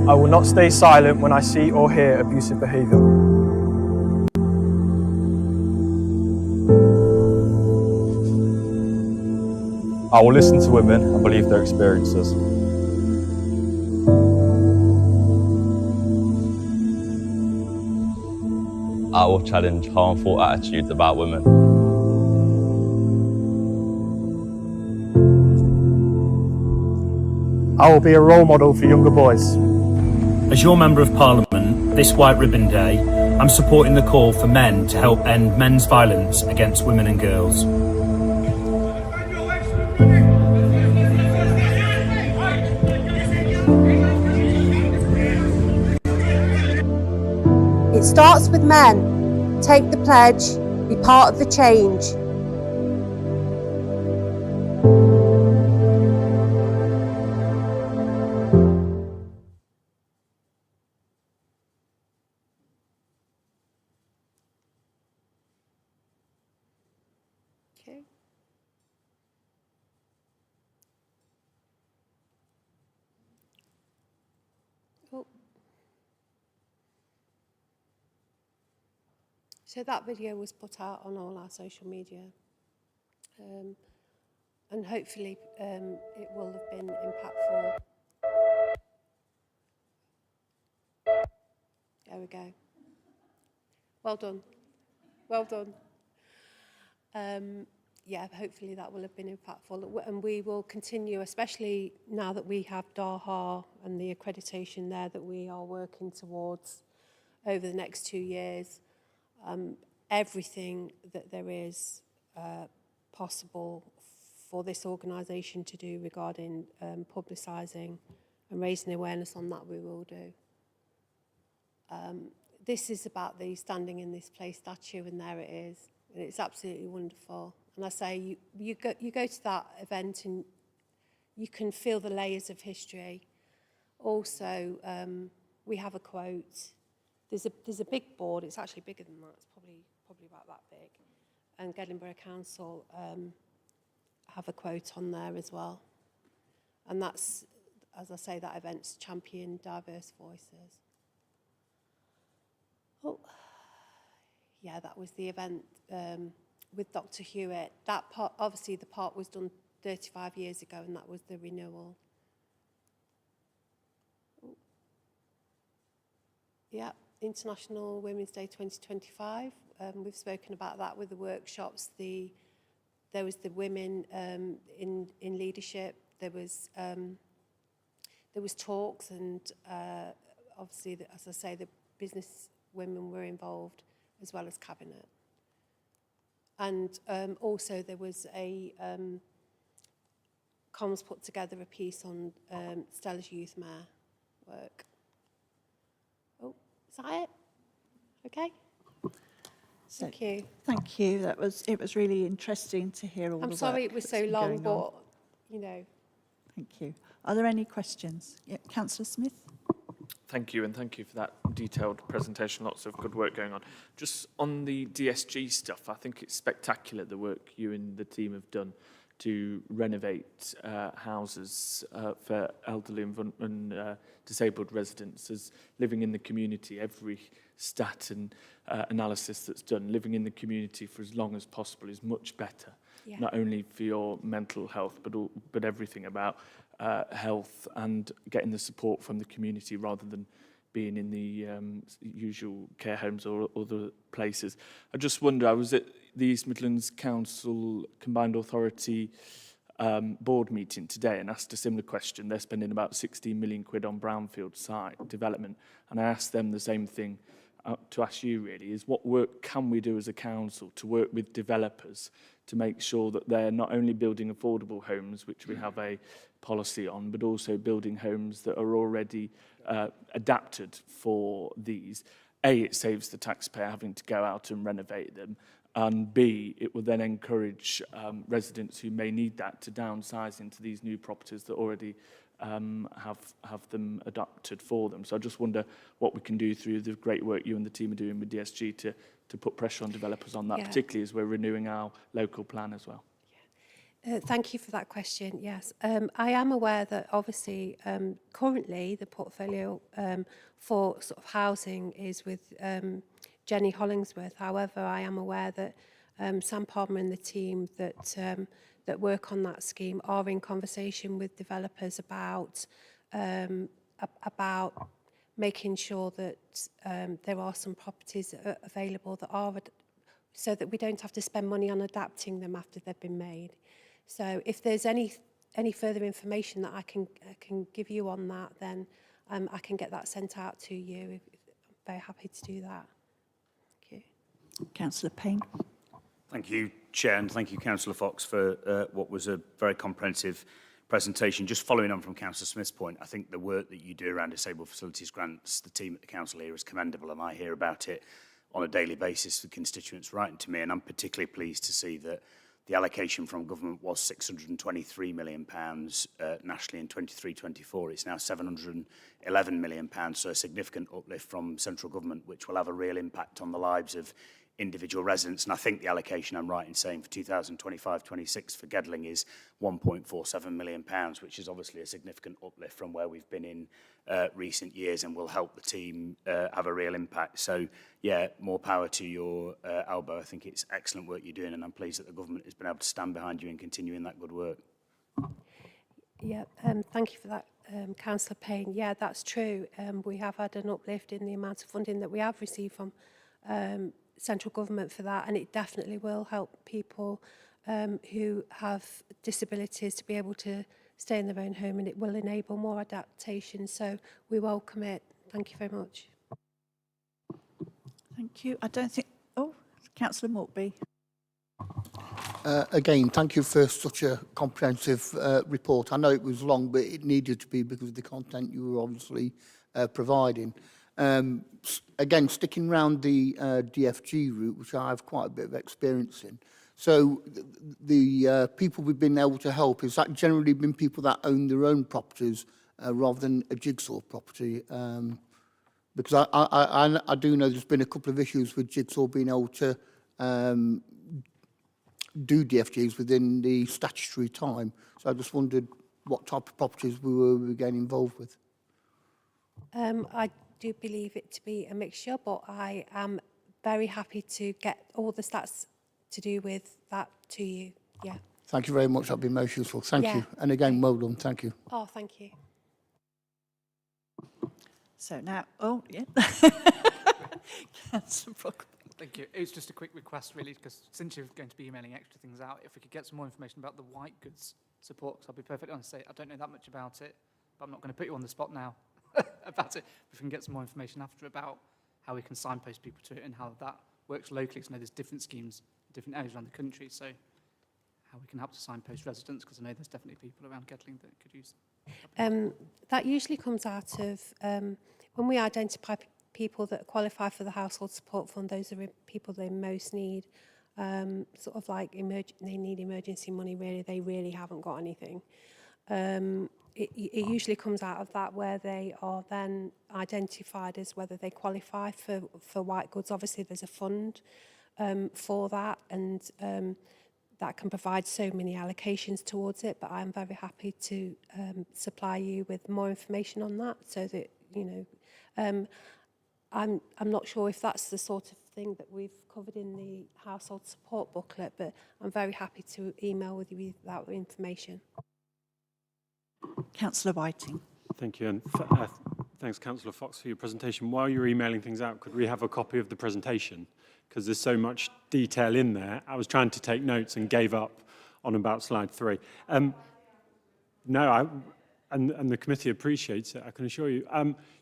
I will not stay silent when I see or hear abusive behaviour. I will listen to women and believe their experiences. I will challenge harmful attitudes about women. I will be a role model for younger boys. As your Member of Parliament, this White Ribbon Day, I'm supporting the call for men to help end men's violence against women and girls. It starts with men. Take the pledge, be part of the change. Okay. Oh. So that video was put out on all our social media, and hopefully it will have been impactful. There we go. Well done. Well done. Yeah, hopefully that will have been impactful, and we will continue, especially now that we have DAHA and the accreditation there that we are working towards over the next 2 years. Everything that there is possible for this organisation to do regarding publicising and raising awareness on that, we will do. This is about the Standing in This Place statue, and there it is. And it's absolutely wonderful. And I say, you go to that event and you can feel the layers of history. Also, we have a quote. There's a big board. It's actually bigger than that. It's probably about that big. And Gedling Borough Council have a quote on there as well. And that's, as I say, that event's champion diverse voices. Oh, yeah, that was the event with Dr. Hewitt. That part, obviously, the part was done 35 years ago, and that was the renewal. Oh. Yeah, International Women's Day 2025. We've spoken about that with the workshops. There was the women in leadership. There was talks, and obviously, as I say, the business women were involved, as well as cabinet. And also there was a comms put together a piece on Stella's Youth Mayor work. Oh, is that it? Okay. Thank you. Thank you. It was really interesting to hear all I'm the sorry work it was that's so been long, going on. but you know. Thank you. Are there any questions? Yeah, Councillor Smith? Thank you, and thank you for that detailed presentation. Lots of good work going on. Just on the DSG stuff, I think it's spectacular the work you and the team have done to renovate houses for elderly and disabled residents. As living in the community, every stat and analysis that's done, living in the community for as long as possible is much better. Yeah. Not only for your mental health, but everything about health and getting the support from the community rather than being in the usual care homes or other places. I just wonder, I was at the East Midlands Council Combined Authority board meeting today and asked a similar question. They're spending about 16 million quid on brownfield site development, and I asked them the same thing to ask you really, is what work can we do as a council to work with developers to make sure that they're not only building affordable homes, which we have a policy on, but also building homes that are already adapted for these. A, it saves the taxpayer having to go out and renovate them, and B, it will then encourage residents who may need that to downsize into these new properties that already have them adapted for them. So I just wonder what we can do through the great work you and the team are doing with DSG to put pressure on developers on that, particularly as we're renewing our local plan as well. Thank you for that question. Yes, I am aware that obviously currently the portfolio for sort of housing is with Jenny Hollingsworth. However, I am aware that Sam Palmer and the team that work on that scheme are in conversation with developers about making sure that there are some properties available that are so that we don't have to spend money on adapting them after they've been made. So if there's any further information that I can give you on that, then I can get that sent out to you. I'm very happy to do that. Thank you. Councillor Payne. Thank you, Chair, and thank you, Councillor Fox, for what was a very comprehensive presentation. Just following on from Councillor Smith's point, I think the work that you do around disabled facilities grants, the team at the council here is commendable, and I hear about it on a daily basis with constituents writing to me, and I'm particularly pleased to see that the allocation from government was £623 million nationally in 23-24. It's now £711 million, so a significant uplift from central government, which will have a real impact on the lives of individual residents. And I think the allocation, I'm right in saying, for 2025-26 for Gedling is £1.47 million, which is obviously a significant uplift from where we've been in recent years and will help the team have a real impact. So, yeah, more power to your elbow. I think it's excellent work you're doing, and I'm pleased that the government has been able to stand behind you and continuing that good work. Yeah, thank you for that, Councillor Payne. Yeah, that's true. We have had an uplift in the amount of funding that we have received from central government for that, and it definitely will help people who have disabilities to be able to stay in their own home, and it will enable more adaptation. So we welcome it. Thank you very much. Thank you. I don't think... Oh, Councillor Mortby. Again, thank you for such a comprehensive report. I know it was long, but it needed to be because of the content you were obviously providing. Again, sticking around the DFG route, which I have quite a bit of experience in. So the people we've been able to help, has that generally been people that own their own properties rather than a jigsaw property? Because I do know there's been a couple of issues with jigsaw being able to do DFGs within the statutory time. So I just wondered what type of properties we were getting involved with. I do believe it to be a mixture, but I am very happy to get all the stats to do with that to you. Yeah. Thank you very much. That'd be most useful. Thank you. And again, well done. Thank you. Oh, thank you. So now, oh, yeah. Councillor Brock. Thank you. It was just a quick request, really, because since you're going to be emailing extra things out, if we could get some more information about the white goods support, because I'll be perfectly honest, I don't know that much about it, but I'm not going to put you on the spot now about it. If we can get some more information after about how we can signpost people to it and how that works locally, because I know there's different schemes in different areas around the country, so how we can help to signpost residents, because I know there's definitely people around Gedling that could use that usually comes out of when we identify people that qualify for the household support fund. Those are people they most need, sort of like they need emergency money, really. They really haven't got anything. it usually comes out of that where they are then identified as whether they qualify for white goods. Obviously, there's a fund for that, and that can provide so many allocations towards it, but I'm very happy to supply you with more information on that so that, you know, I'm not sure if that's the sort of thing that we've covered in the household support booklet, but I'm very happy to email with you that information. Councillor Whiting. Thank you, and thanks, Councillor Fox, for your presentation. While you're emailing things out, could we have a copy of the presentation? Because there's so much detail in there. I was trying to take notes and gave up on about slide 3. No, and the committee appreciates it, I can assure you.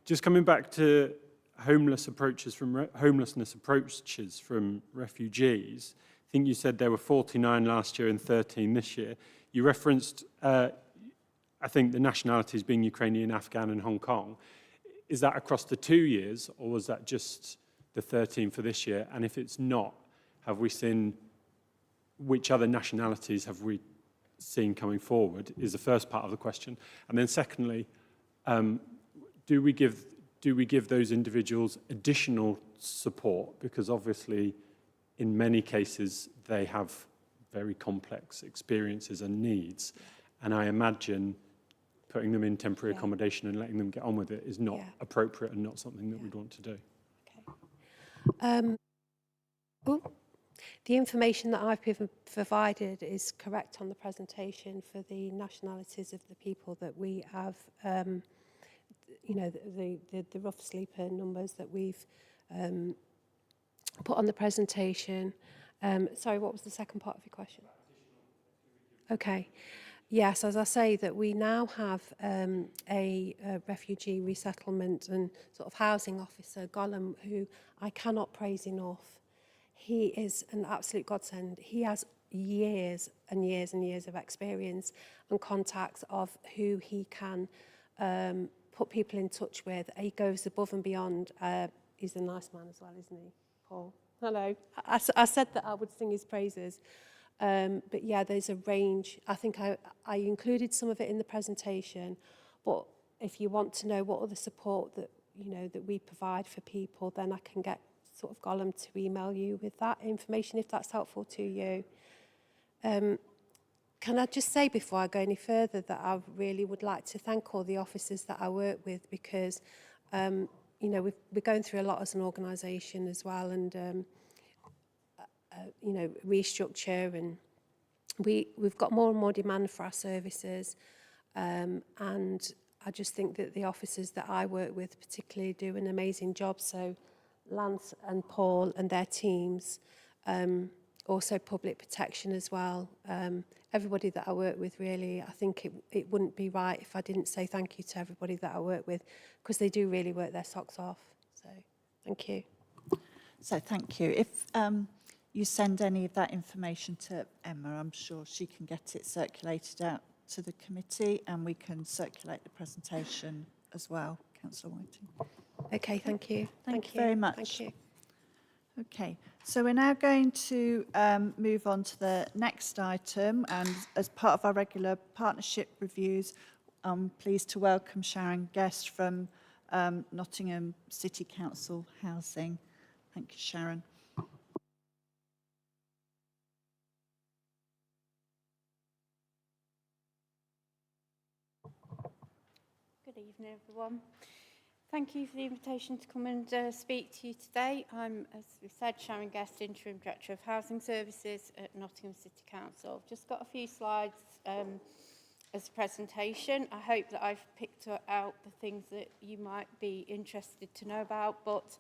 Just coming back to homelessness approaches from refugees, I think you said there were 49 last year and 13 this year. You referenced, I think, the nationalities being Ukrainian, Afghan and Hong Kong. Is that across the 2 years, or was that just the 13 for this year? And if it's not, have we seen, which other nationalities have we seen coming forward, is the first part of the question. And then secondly, do we give those individuals additional support? Because obviously, in many cases, they have very complex experiences and needs. And I imagine putting them in temporary accommodation and letting them get on with it is not appropriate and not something that we'd want to do. The information that I've provided is correct on the presentation for the nationalities of the people that we have, you know, the rough sleeper numbers that we've put on the presentation. Sorry, what was the second part of your question? Okay. Yes, as I say, that we now have a refugee resettlement and sort of housing officer, Gollum, who I cannot praise enough. He is an absolute godsend. He has years and years and years of experience and contacts of who he can put people in touch with. He goes above and beyond. He's a nice man as well, isn't he, Paul? Hello. I said that I would sing his praises. But yeah, there's a range. I think I included some of it in the presentation, but if you want to know what other support that, you know, that we provide for people, then I can get sort of Gollum to email you with that information if that's helpful to you. Can I just say before I go any further that I really would like to thank all the officers that I work with, because you know, we're going through a lot as an organisation as well, and you know, restructure, and we've got more and more demand for our services, and I just think that the officers that I work with particularly do an amazing job. So Lance and Paul and their teams, also public protection as well, everybody that I work with, really, I think it wouldn't be right if I didn't say thank you to everybody that I work with, because they do really work their socks off. So thank you. So thank you. If you send any of that information to Emma, I'm sure she can get it circulated out to the committee, and we can circulate the presentation as well, Councillor Whiting. Okay, thank you. Thank you very much. Thank you. Okay, so we're now going to move on to the next item, and as part of our regular partnership reviews, I'm pleased to welcome Sharon Guest from Nottingham City Council Housing. Thank you, Sharon. Good evening, everyone. Thank you for the invitation to come and speak to you today. I'm, as we said, Sharon Guest, Interim Director of Housing Services at Nottingham City Council. I've just got a few slides as a presentation. I hope that I've picked out the things that you might be interested to know about, but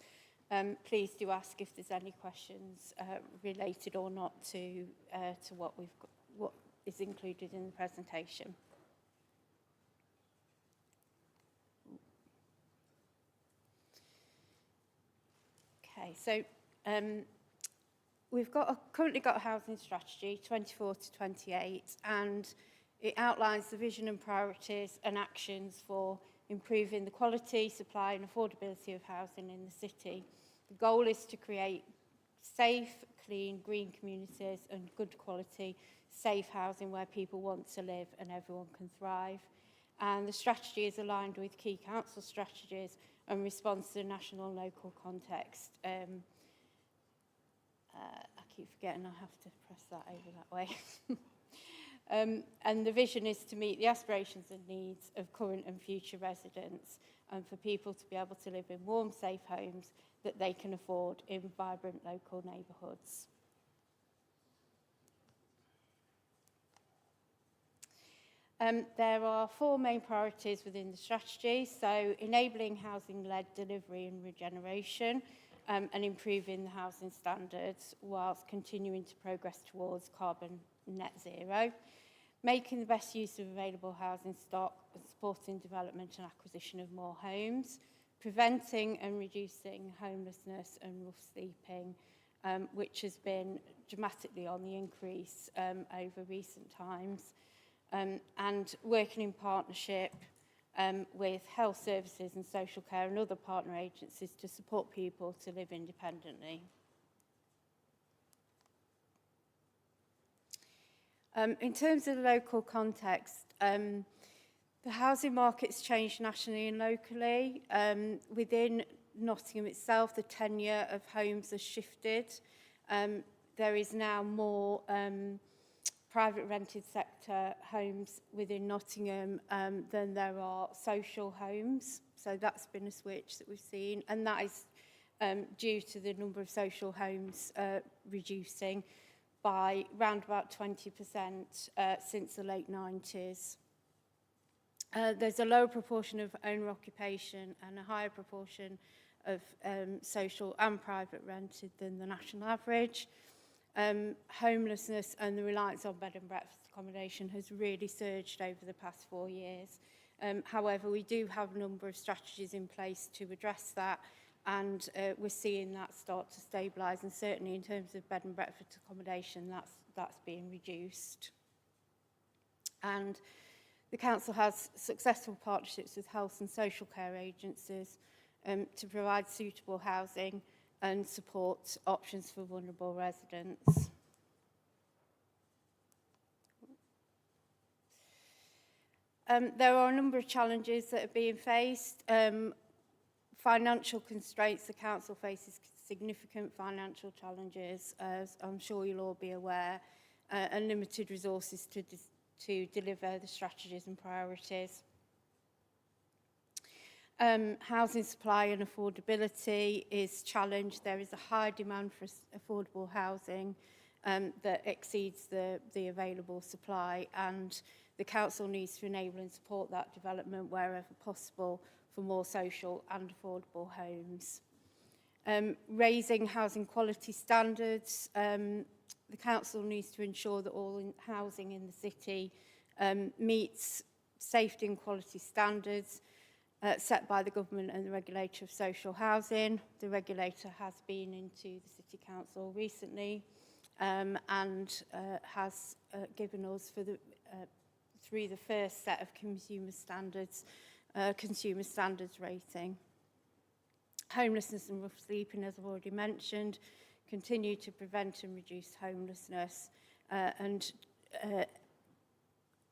please do ask if there's any questions related or not to what we've got, what is included in the presentation. Okay, so we've currently got a housing strategy, 24 to 28, and it outlines the vision and priorities and actions for improving the quality, supply and affordability of housing in the city. The goal is to create safe, clean, green communities and good quality, safe housing where people want to live and everyone can thrive. And the strategy is aligned with key council strategies and responds to the national and local context. I keep forgetting I have to press that over that way. And the vision is to meet the aspirations and needs of current and future residents and for people to be able to live in warm, safe homes that they can afford in vibrant local neighbourhoods. There are 4 main priorities within the strategy. So enabling housing-led delivery and regeneration and improving the housing standards whilst continuing to progress towards carbon net zero. Making the best use of available housing stock and supporting development and acquisition of more homes. Preventing and reducing homelessness and rough sleeping, which has been dramatically on the increase over recent times. And working in partnership with health services and social care and other partner agencies to support people to live independently. In terms of the local context, the housing market's changed nationally and locally. Within Nottingham itself, the tenure of homes has shifted. There is now more private rented sector homes within Nottingham than there are social homes. So that's been a switch that we've seen. And that is due to the number of social homes reducing by around about 20% since the late 90s. There's a lower proportion of owner occupation and a higher proportion of social and private rented than the national average. Homelessness and the reliance on bed and breakfast accommodation has really surged over the past 4 years. However, we do have a number of strategies in place to address that, and we're seeing that start to stabilise, and certainly in terms of bed and breakfast accommodation, that's being reduced. And the council has successful partnerships with health and social care agencies to provide suitable housing and support options for vulnerable residents. There are a number of challenges that are being faced. Financial constraints, the council faces significant financial challenges, as I'm sure you'll all be aware, and limited resources to deliver the strategies and priorities. Housing supply and affordability is challenged. There is a high demand for affordable housing that exceeds the available supply, and the council needs to enable and support that development wherever possible for more social and affordable homes. Raising housing quality standards. The council needs to ensure that all housing in the city meets safety and quality standards set by the government and the regulator of social housing. The regulator has been into the City Council recently and has given us through the first set of consumer standards rating. Homelessness and rough sleeping, as I've already mentioned, continue to prevent and reduce homelessness and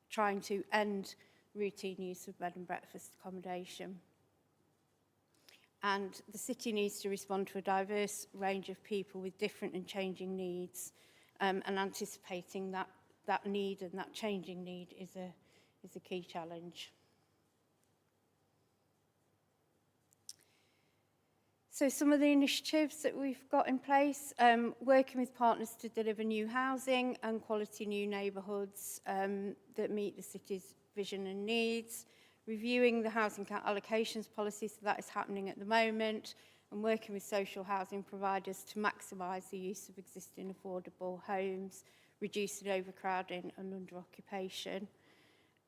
trying to end routine use of bed and breakfast accommodation. And the city needs to respond to a diverse range of people with different and changing needs, and anticipating that need and that changing need is a key challenge. So some of the initiatives that we've got in place, working with partners to deliver new housing and quality new neighbourhoods that meet the city's vision and needs, reviewing the housing allocations policy, so that is happening at the moment, and working with social housing providers to maximise the use of existing affordable homes, reducing overcrowding and under-occupation,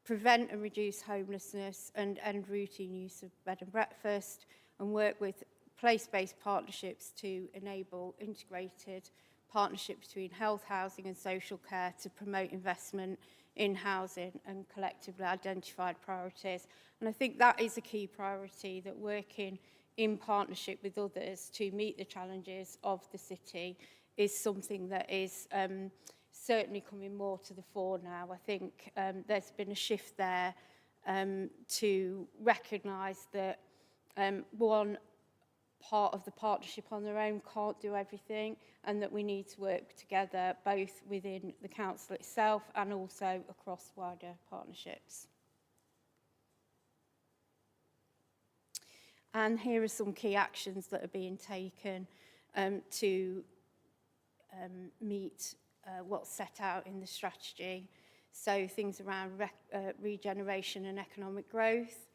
prevent and reduce homelessness and end routine use of bed and breakfast, and work with place-based partnerships to enable integrated partnership between health, housing and social care to promote investment in housing and collectively identified priorities. And I think that is a key priority, that working in partnership with others to meet the challenges of the city is something that is certainly coming more to the fore now. I think there's been a shift there to recognise that one part of the partnership on their own can't do everything, and that we need to work together both within the council itself and also across wider partnerships. And here are some key actions that are being taken to meet what's set out in the strategy. So things around regeneration and economic growth,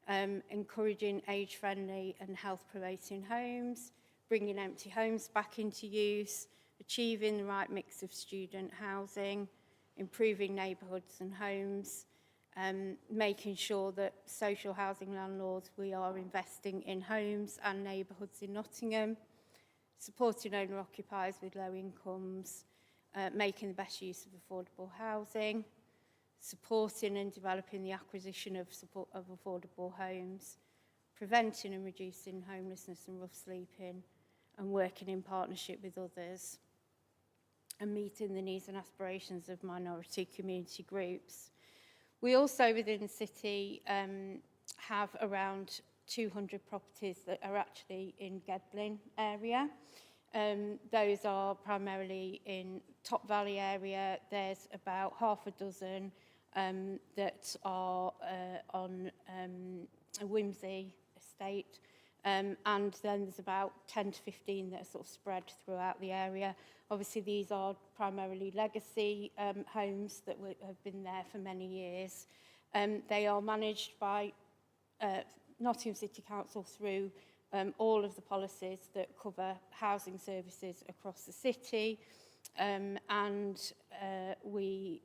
encouraging age-friendly and health-promoting homes, bringing empty homes back into use, achieving the right mix of student housing, improving neighbourhoods and homes, making sure that social housing landlords, we are investing in homes and neighbourhoods in Nottingham, supporting owner-occupiers with low incomes, making the best use of affordable housing, supporting and developing the acquisition of affordable homes, preventing and reducing homelessness and rough sleeping, and working in partnership with others, and meeting the needs and aspirations of minority community groups. We also, within the city, have around 200 properties that are actually in Gedling area. Those are primarily in Top Valley area. There's about half a dozen that are on a Whimsey estate. And then there's about 10 to 15 that are sort of spread throughout the area. Obviously, these are primarily legacy homes that have been there for many years. They are managed by Nottingham City Council through all of the policies that cover housing services across the city. We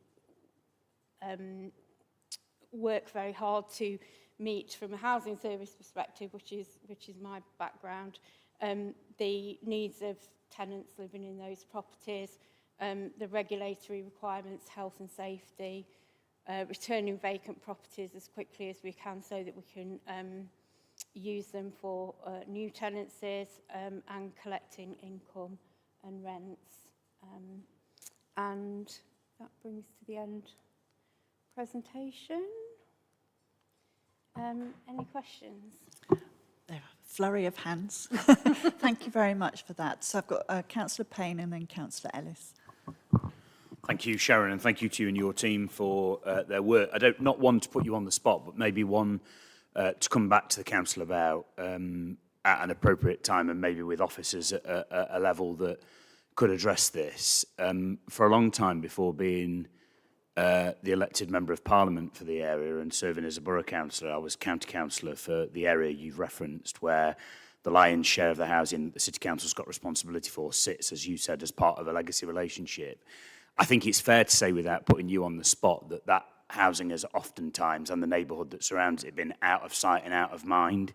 work very hard to meet, from a housing service perspective, which is my background, the needs of tenants living in those properties, the regulatory requirements, health and safety, returning vacant properties as quickly as we can so that we can use them for new tenancies, and collecting income and rents. And that brings to the end presentation. Any questions? There are a flurry of hands. Thank you very much for that. So I've got Councillor Payne and then Councillor Ellis. Thank you, Sharon, and thank you to you and your team for their work. I don't not want to put you on the spot, but maybe one to come back to the council about at an appropriate time, and maybe with officers at a level that could address this. For a long time before being the elected member of parliament for the area and serving as a borough councillor, I was county councillor for the area you've referenced, where the lion's share of the housing the city council's got responsibility for sits, as you said, as part of a legacy relationship. I think it's fair to say, without putting you on the spot, that that housing has oftentimes, and the neighbourhood that surrounds it, been out of sight and out of mind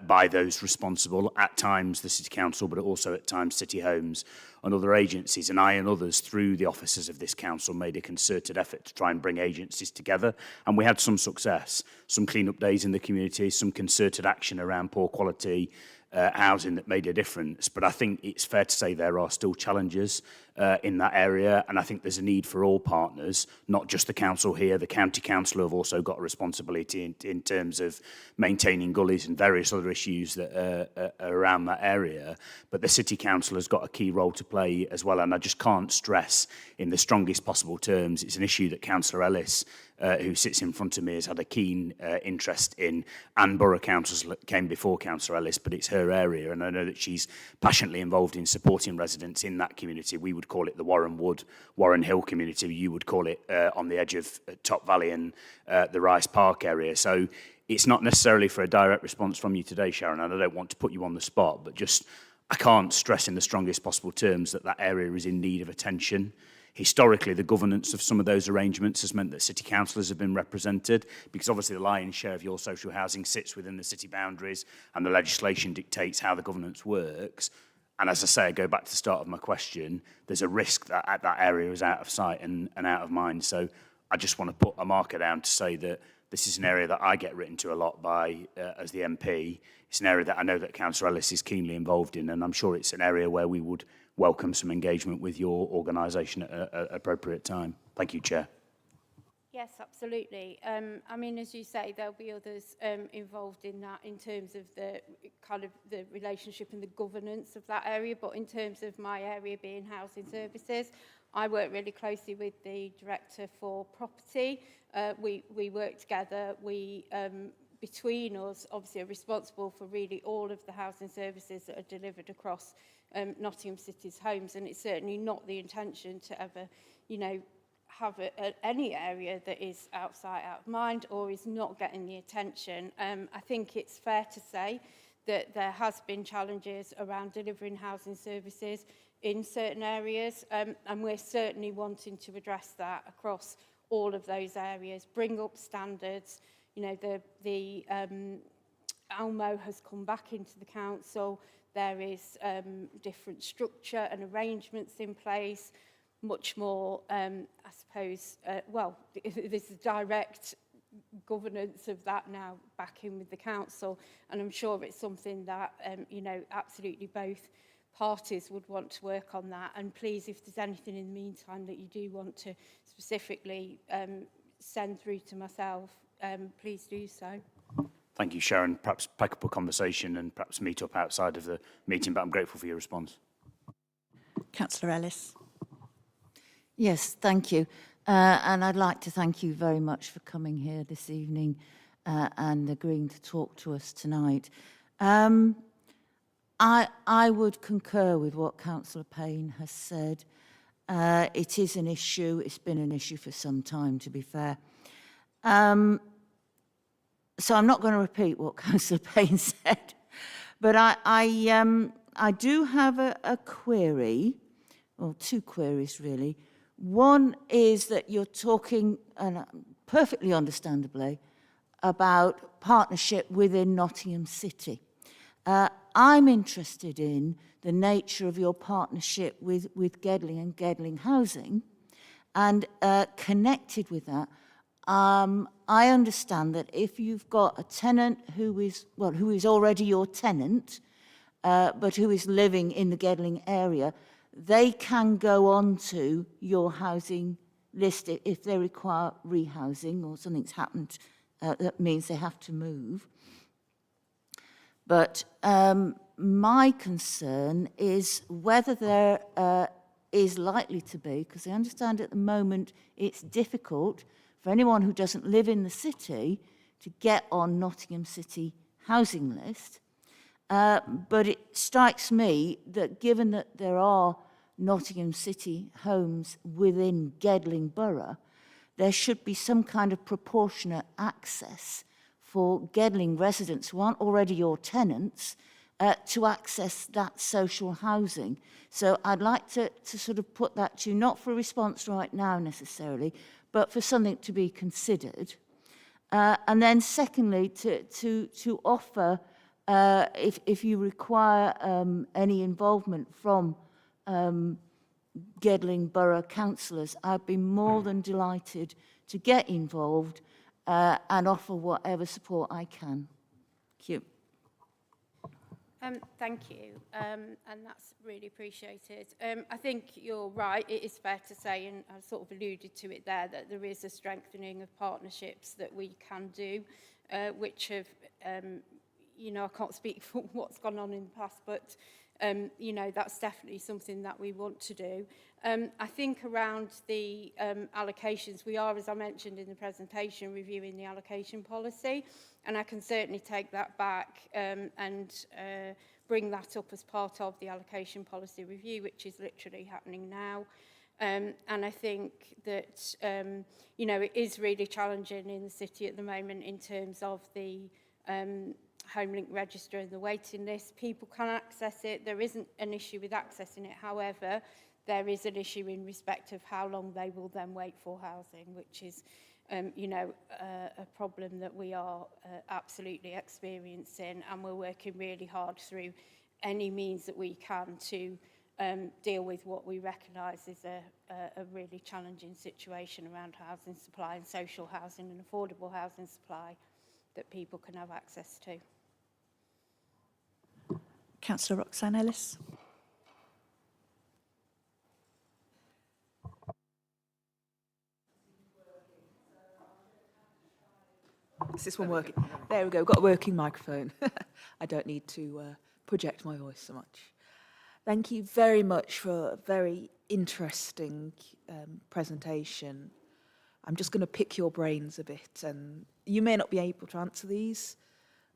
by those responsible, at times the City Council, but also at times City Homes and other agencies. And I and others, through the officers of this council, made a concerted effort to try and bring agencies together. And we had some success, some clean-up days in the community, some concerted action around poor quality housing that made a difference. But I think it's fair to say there are still challenges in that area, and I think there's a need for all partners, not just the council here. The county council have also got a responsibility in terms of maintaining gullies and various other issues that are around that area, but the city council has got a key role to play as well. And I just can't stress in the strongest possible terms, it's an issue that Councillor Ellis, who sits in front of me, has had a keen interest in, and borough councils came before Councillor Ellis, but it's her area, and I know that she's passionately involved in supporting residents in that community. We would call it the Warren Wood, Warren Hill community. You would call it on the edge of Top Valley and the Rice Park area. So it's not necessarily for a direct response from you today, Sharon, and I don't want to put you on the spot, but just I can't stress in the strongest possible terms that that area is in need of attention. Historically, the governance of some of those arrangements has meant that city councillors have been represented, because obviously the lion's share of your social housing sits within the city boundaries and the legislation dictates how the governance works. And as I say, I go back to the start of my question, there's a risk that that area is out of sight and out of mind. So I just want to put a marker down to say that this is an area that I get written to a lot by as the MP. It's an area that I know that Councillor Ellis is keenly involved in, and I'm sure it's an area where we would welcome some engagement with your organisation at an appropriate time. Thank you, Chair. Yes, absolutely. I mean, as you say, there'll be others involved in that in terms of the kind of the relationship and the governance of that area. But in terms of my area being housing services, I work really closely with the Director for Property. We work together. We, between us, obviously are responsible for really all of the housing services that are delivered across Nottingham City's homes. And it's certainly not the intention to ever, you know, have any area that is out of mind or is not getting the attention. I think it's fair to say that there has been challenges around delivering housing services in certain areas, and we're certainly wanting to address that across all of those areas, bring up standards. You know, the Almo has come back into the council. There is different structure and arrangements in place, much more, I suppose, well, there's a direct governance of that now back in with the council, and I'm sure it's something that, you know, absolutely both parties would want to work on that. And please, if there's anything in the meantime that you do want to specifically send through to myself, please do so. Thank you, Sharon. Perhaps pick up a conversation and perhaps meet up outside of the meeting, but I'm grateful for your response. Councillor Ellis. Yes, thank you. And I'd like to thank you very much for coming here this evening and agreeing to talk to us tonight. I would concur with what Councillor Payne has said. It is an issue. It's been an issue for some time, to be fair. So I'm not going to repeat what Councillor Payne said, but I do have a query, or two queries really. One is that you're talking, and perfectly understandably, about partnership within Nottingham City. I'm interested in the nature of your partnership with Gedling and Gedling Housing, and connected with that, I understand that if you've got a tenant who is already your tenant, but who is living in the Gedling area, they can go on to your housing list if they require rehousing or something's happened that means they have to move. But my concern is whether there is likely to be, because I understand at the moment it's difficult for anyone who doesn't live in the city to get on Nottingham City housing list. But it strikes me that given that there are Nottingham City homes within Gedling Borough, there should be some kind of proportionate access for Gedling residents who aren't already your tenants to access that social housing. So I'd like to sort of put that to you, not for a response right now necessarily, but for something to be considered. And then secondly, to offer, if you require any involvement from Gedling Borough councillors, I'd be more than delighted to get involved and offer whatever support I can. Thank you. Thank you, and that's really appreciated. I think you're right, it is fair to say, and I've sort of alluded to it there, that there is a strengthening of partnerships that we can do, which have, you know, I can't speak for what's gone on in the past, but, you know, that's definitely something that we want to do. I think around the allocations, we are, as I mentioned in the presentation, reviewing the allocation policy, and I can certainly take that back and bring that up as part of the allocation policy review, which is literally happening now. And I think that, you know, it is really challenging in the city at the moment in terms of the Homelink register and the waiting list. People can access it. There isn't an issue with accessing it. However, there is an issue in respect of how long they will then wait for housing, which is, you know, a problem that we are absolutely experiencing, and we're working really hard through any means that we can to deal with what we recognise is a really challenging situation around housing supply and social housing and affordable housing supply that people can have access to. Councillor Roxanne Ellis. Is this one working? There we go, got a working microphone. I don't need to project my voice so much. Thank you very much for a very interesting presentation. I'm just going to pick your brains a bit, and you may not be able to answer these,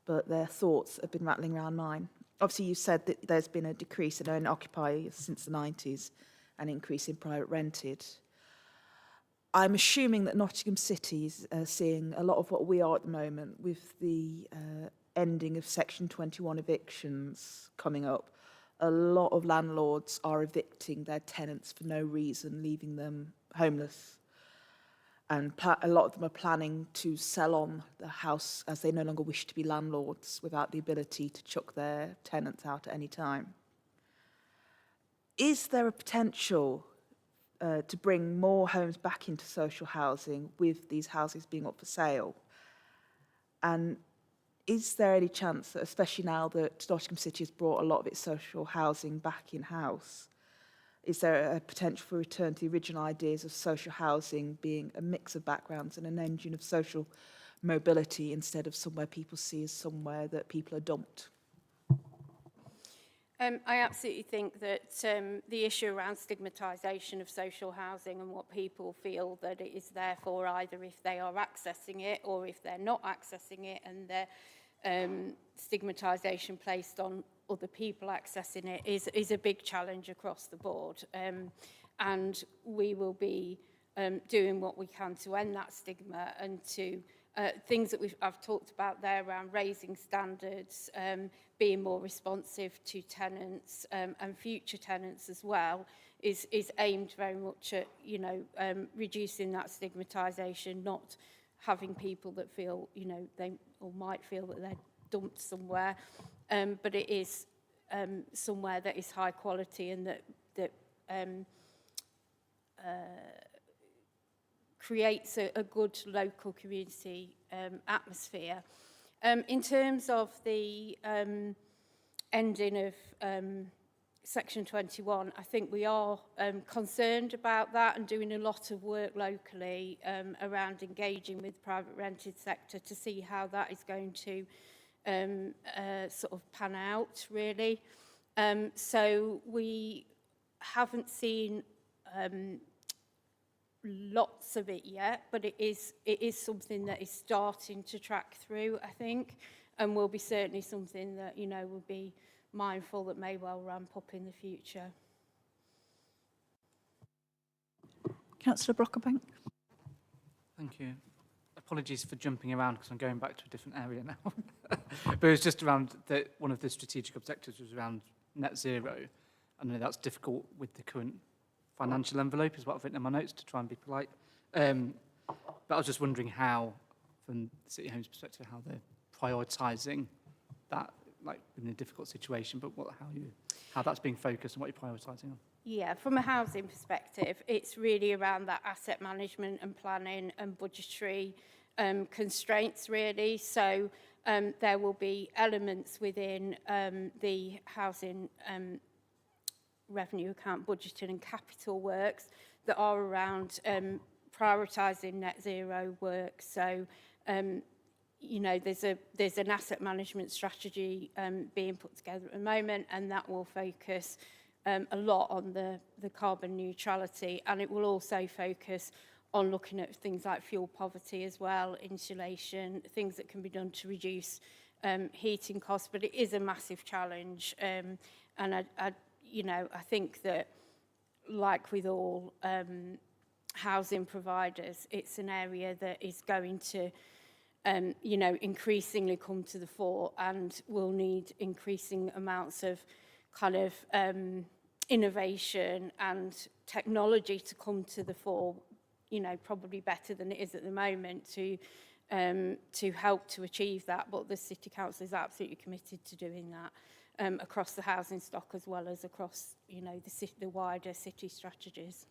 but their thoughts have been rattling around mine. Obviously, you said that there's been a decrease in own occupiers since the 90s, an increase in private rented. I'm assuming that Nottingham City is seeing a lot of what we are at the moment with the ending of Section 21 evictions coming up. A lot of landlords are evicting their tenants for no reason, leaving them homeless. And a lot of them are planning to sell on the house as they no longer wish to be landlords without the ability to chuck their tenants out at any time. Is there a potential to bring more homes back into social housing with these houses being up for sale? And is there any chance that, especially now that Nottingham City has brought a lot of its social housing back in-house, is there a potential for return to the original ideas of social housing being a mix of backgrounds and an engine of social mobility instead of somewhere people see as somewhere that people are dumped? I absolutely think that the issue around stigmatisation of social housing and what people feel that it is there for, either if they are accessing it or if they're not accessing it, and their stigmatisation placed on other people accessing it is a big challenge across the board. And we will be doing what we can to end that stigma and to things that I've talked about there around raising standards, being more responsive to tenants and future tenants as well, is aimed very much at, you know, reducing that stigmatisation, not having people that feel, you know, they or might feel that they're dumped somewhere, but it is somewhere that is high quality and that creates a good local community atmosphere. In terms of the ending of Section 21, I think we are concerned about that and doing a lot of work locally around engaging with the private rented sector to see how that is going to sort of pan out, really. So we haven't seen lots of it yet, but it is something that is starting to track through, I think, and will be certainly something that, you know, will be mindful that may well ramp up in the future. Councillor Brockbank. Thank you. Apologies for jumping around because I'm going back to a different area now. But it was just around one of the strategic objectives was around net zero. I know that's difficult with the current financial envelope, is what I've written in my notes to try and be polite. But I was just wondering how, from the City Homes perspective, how they're prioritising that, like in a difficult situation, but how that's being focused and what you're prioritising on. Yeah, from a housing perspective, it's really around that asset management and planning and budgetary constraints, really. So there will be elements within the housing revenue account budgeting and capital works that are around prioritising net zero work. So, you know, there's an asset management strategy being put together at the moment, and that will focus a lot on the carbon neutrality, and it will also focus on looking at things like fuel poverty as well, insulation, things that can be done to reduce heating costs. But it is a massive challenge, and you know, I think that, like with all housing providers, it's an area that is going to, you know, increasingly come to the fore and will need increasing amounts of kind of innovation and technology to come to the fore, you know, probably better than it is at the moment to help to achieve that. But the City Council is absolutely committed to doing that. across the housing stock as well as across, the wider city strategies.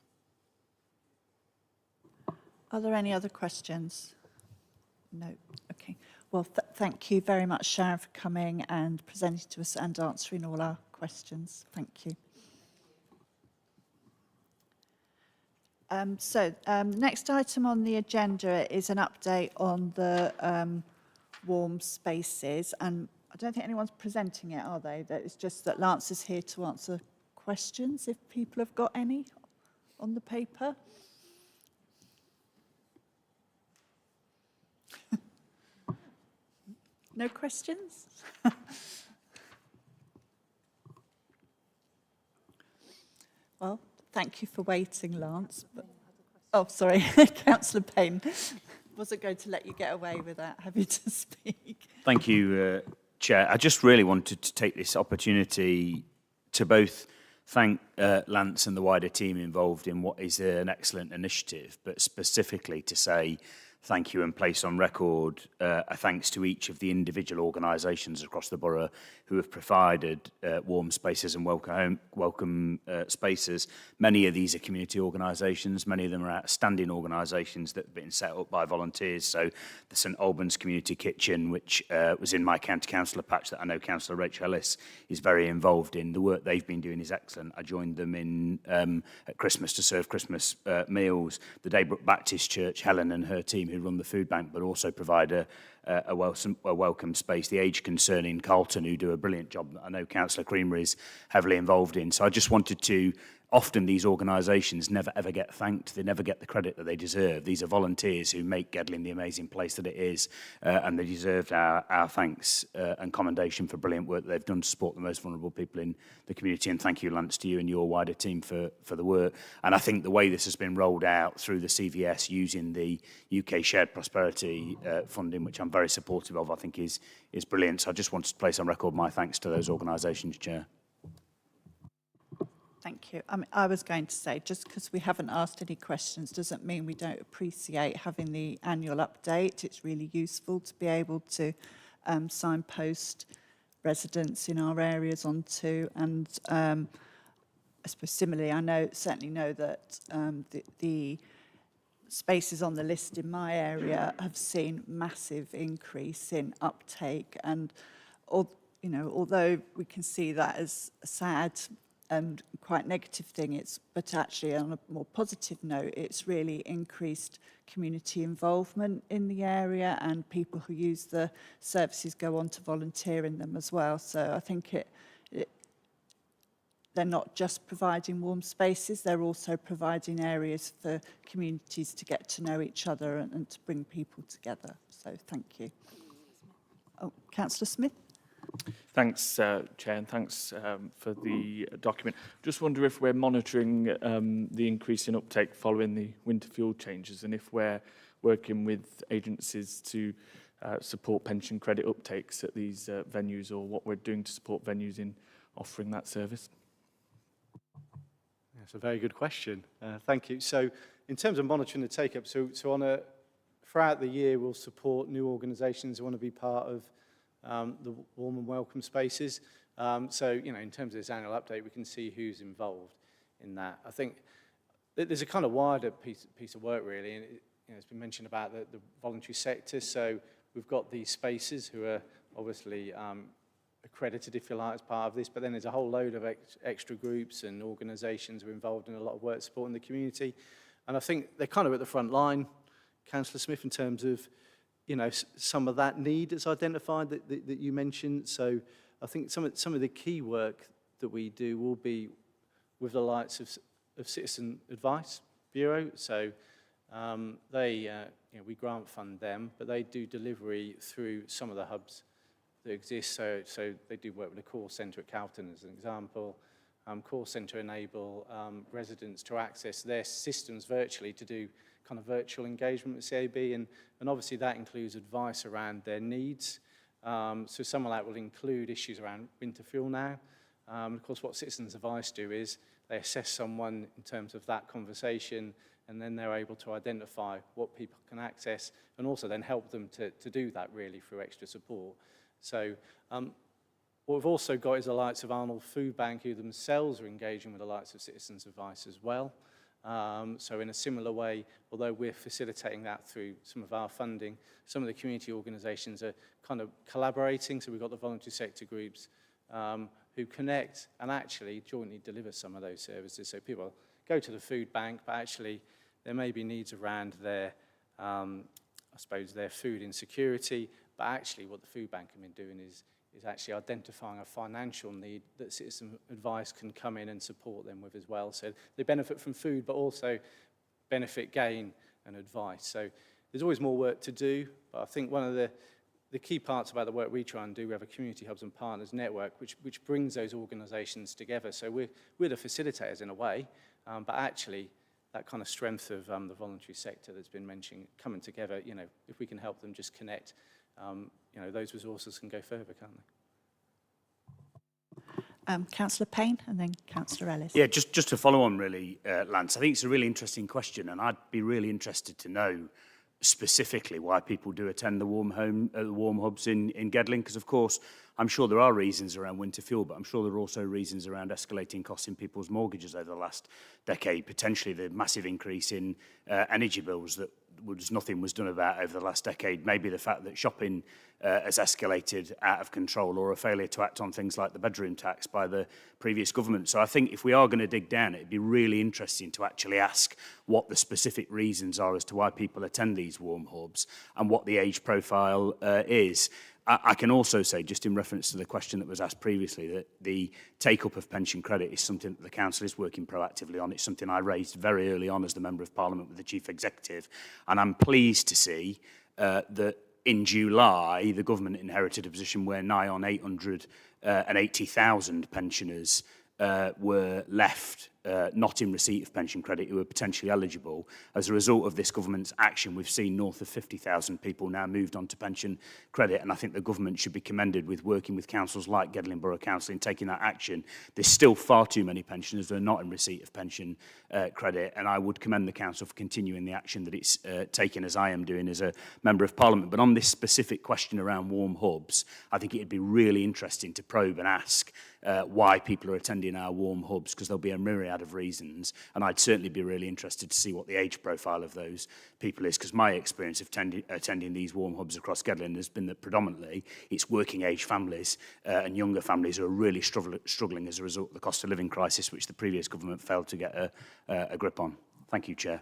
Are there any other questions? No. Okay. Well, thank you very much, Sharon, for coming and presenting to us and answering all our questions. Thank you. Next item on the agenda is an update on the warm spaces, and I don't think anyone's presenting it, are they? It's just that Lance is here to answer questions if people have got any on the paper. No questions? Well, thank you for waiting, Lance. Oh, sorry, Councillor Payne. Wasn't going to let you get away without having to speak. Thank you, Chair. I just really wanted to take this opportunity to both thank Lance and the wider team involved in what is an excellent initiative, but specifically to say thank you and place on record a thanks to each of the individual organisations across the borough who have provided warm spaces and welcome spaces. Many of these are community organisations, many of them are outstanding organisations that have been set up by volunteers. So the St Albans Community Kitchen, which was in my county councillor patch that I know Councillor Rachel Ellis is very involved in. The work they've been doing is excellent. I joined them in at Christmas to serve Christmas meals. The Daybrook Baptist Church, Helen and her team who run the food bank, but also provide a welcome space. The Age Concern in Carlton, who do a brilliant job that I know Councillor Creamer is heavily involved in. So I just wanted to, often these organisations never ever get thanked. They never get the credit that they deserve. These are volunteers who make Gedling the amazing place that it is, and they deserved our thanks and commendation for brilliant work that they've done to support the most vulnerable people in the community. And thank you, Lance, to you and your wider team for the work. And I think the way this has been rolled out through the CVS using the UK Shared Prosperity funding, which I'm very supportive of, I think is brilliant. So I just wanted to place on record my thanks to those organisations, Chair. Thank you. I was going to say, just because we haven't asked any questions doesn't mean we don't appreciate having the annual update. It's really useful to be able to signpost residents in our areas onto, and I suppose similarly, I certainly know that the spaces on the list in my area have seen massive increase in uptake, and although we can see that as a sad and quite negative thing, but actually on a more positive note, it's really increased community involvement in the area, and people who use the services go on to volunteer in them as well. So I think they're not just providing warm spaces, they're also providing areas for communities to get to know each other and to bring people together. So thank you. Oh, Councillor Smith. Thanks, Chair, and thanks for the document. Just wonder if we're monitoring the increase in uptake following the winter fuel changes, and if we're working with agencies to support pension credit uptakes at these venues, or what we're doing to support venues in offering that service. That's a very good question. Thank you. So in terms of monitoring the take-up, throughout the year we'll support new organisations who want to be part of the warm and welcome spaces. In terms of this annual update, we can see who's involved in that. I think there's a kind of wider piece of work really, and it's been mentioned about the voluntary sector. So we've got these spaces who are obviously accredited, if you like, as part of this, but then there's a whole load of extra groups and organisations who are involved in a lot of work supporting the community. And I think they're kind of at the front line, Councillor Smith, in terms of some of that need that's identified that you mentioned. So I think some of the key work that we do will be with the likes of Citizen Advice Bureau. So we grant fund them, but they do delivery through some of the hubs that exist. So they do work with a call centre at Calton as an example. Call centre enable residents to access their systems virtually to do kind of virtual engagement with CAB, and obviously that includes advice around their needs. So some of that will include issues around winter fuel now. Of course, what Citizens Advice do is they assess someone in terms of that conversation, and then they're able to identify what people can access, and also then help them to do that really through extra support. So What we've also got is the likes of Arnold Food Bank, who themselves are engaging with the likes of Citizens Advice as well. So in a similar way, although we're facilitating that through some of our funding, some of the community organisations are kind of collaborating. So we've got the voluntary sector groups who connect and actually jointly deliver some of those services. So people go to the food bank, but actually there may be needs around their, I suppose, their food insecurity. But actually what the food bank have been doing is actually identifying a financial need that Citizen Advice can come in and support them with as well. So they benefit from food, but also benefit gain and advice. So there's always more work to do, but I think one of the key parts about the work we try and do, we have a community hubs and partners network, which brings those organisations together. So we're the facilitators in a way, but actually that kind of strength of the voluntary sector that's been mentioned, coming together, you know, if we can help them just connect, you know, those resources can go further, can't they? Councillor Payne and then Councillor Ellis. Yeah, just to follow on really, Lance, I think it's a really interesting question, and I'd be really interested to know specifically why people do attend the warm hubs in Gedling, because of course I'm sure there are reasons around winter fuel, but I'm sure there are also reasons around escalating costs in people's mortgages over the last decade, potentially the massive increase in energy bills that nothing was done about over the last decade, maybe the fact that shopping has escalated out of control, or a failure to act on things like the bedroom tax by the previous government. So I think if we are going to dig down, it'd be really interesting to actually ask what the specific reasons are as to why people attend these warm hubs and what the age profile is. I can also say, just in reference to the question that was asked previously, that the take-up of pension credit is something that the Council is working proactively on. It's something I raised very early on as the Member of Parliament with the Chief Executive, and I'm pleased to see that in July, the government inherited a position where nigh on 880,000 pensioners were left not in receipt of pension credit who were potentially eligible. As a result of this government's action, we've seen north of 50,000 people now moved on to pension credit, and I think the government should be commended with working with councils like Gedling Borough Council in taking that action. There's still far too many pensioners who are not in receipt of pension credit, and I would commend the council for continuing the action that it's taken, as I am doing as a Member of Parliament. But on this specific question around warm hubs, I think it'd be really interesting to probe and ask why people are attending our warm hubs, because there'll be a myriad of reasons, and I'd certainly be really interested to see what the age profile of those people is, because my experience of attending these warm hubs across Gedling has been that predominantly it's working age families and younger families who are really struggling as a result of the cost of living crisis, which the previous government failed to get a grip on. Thank you, Chair.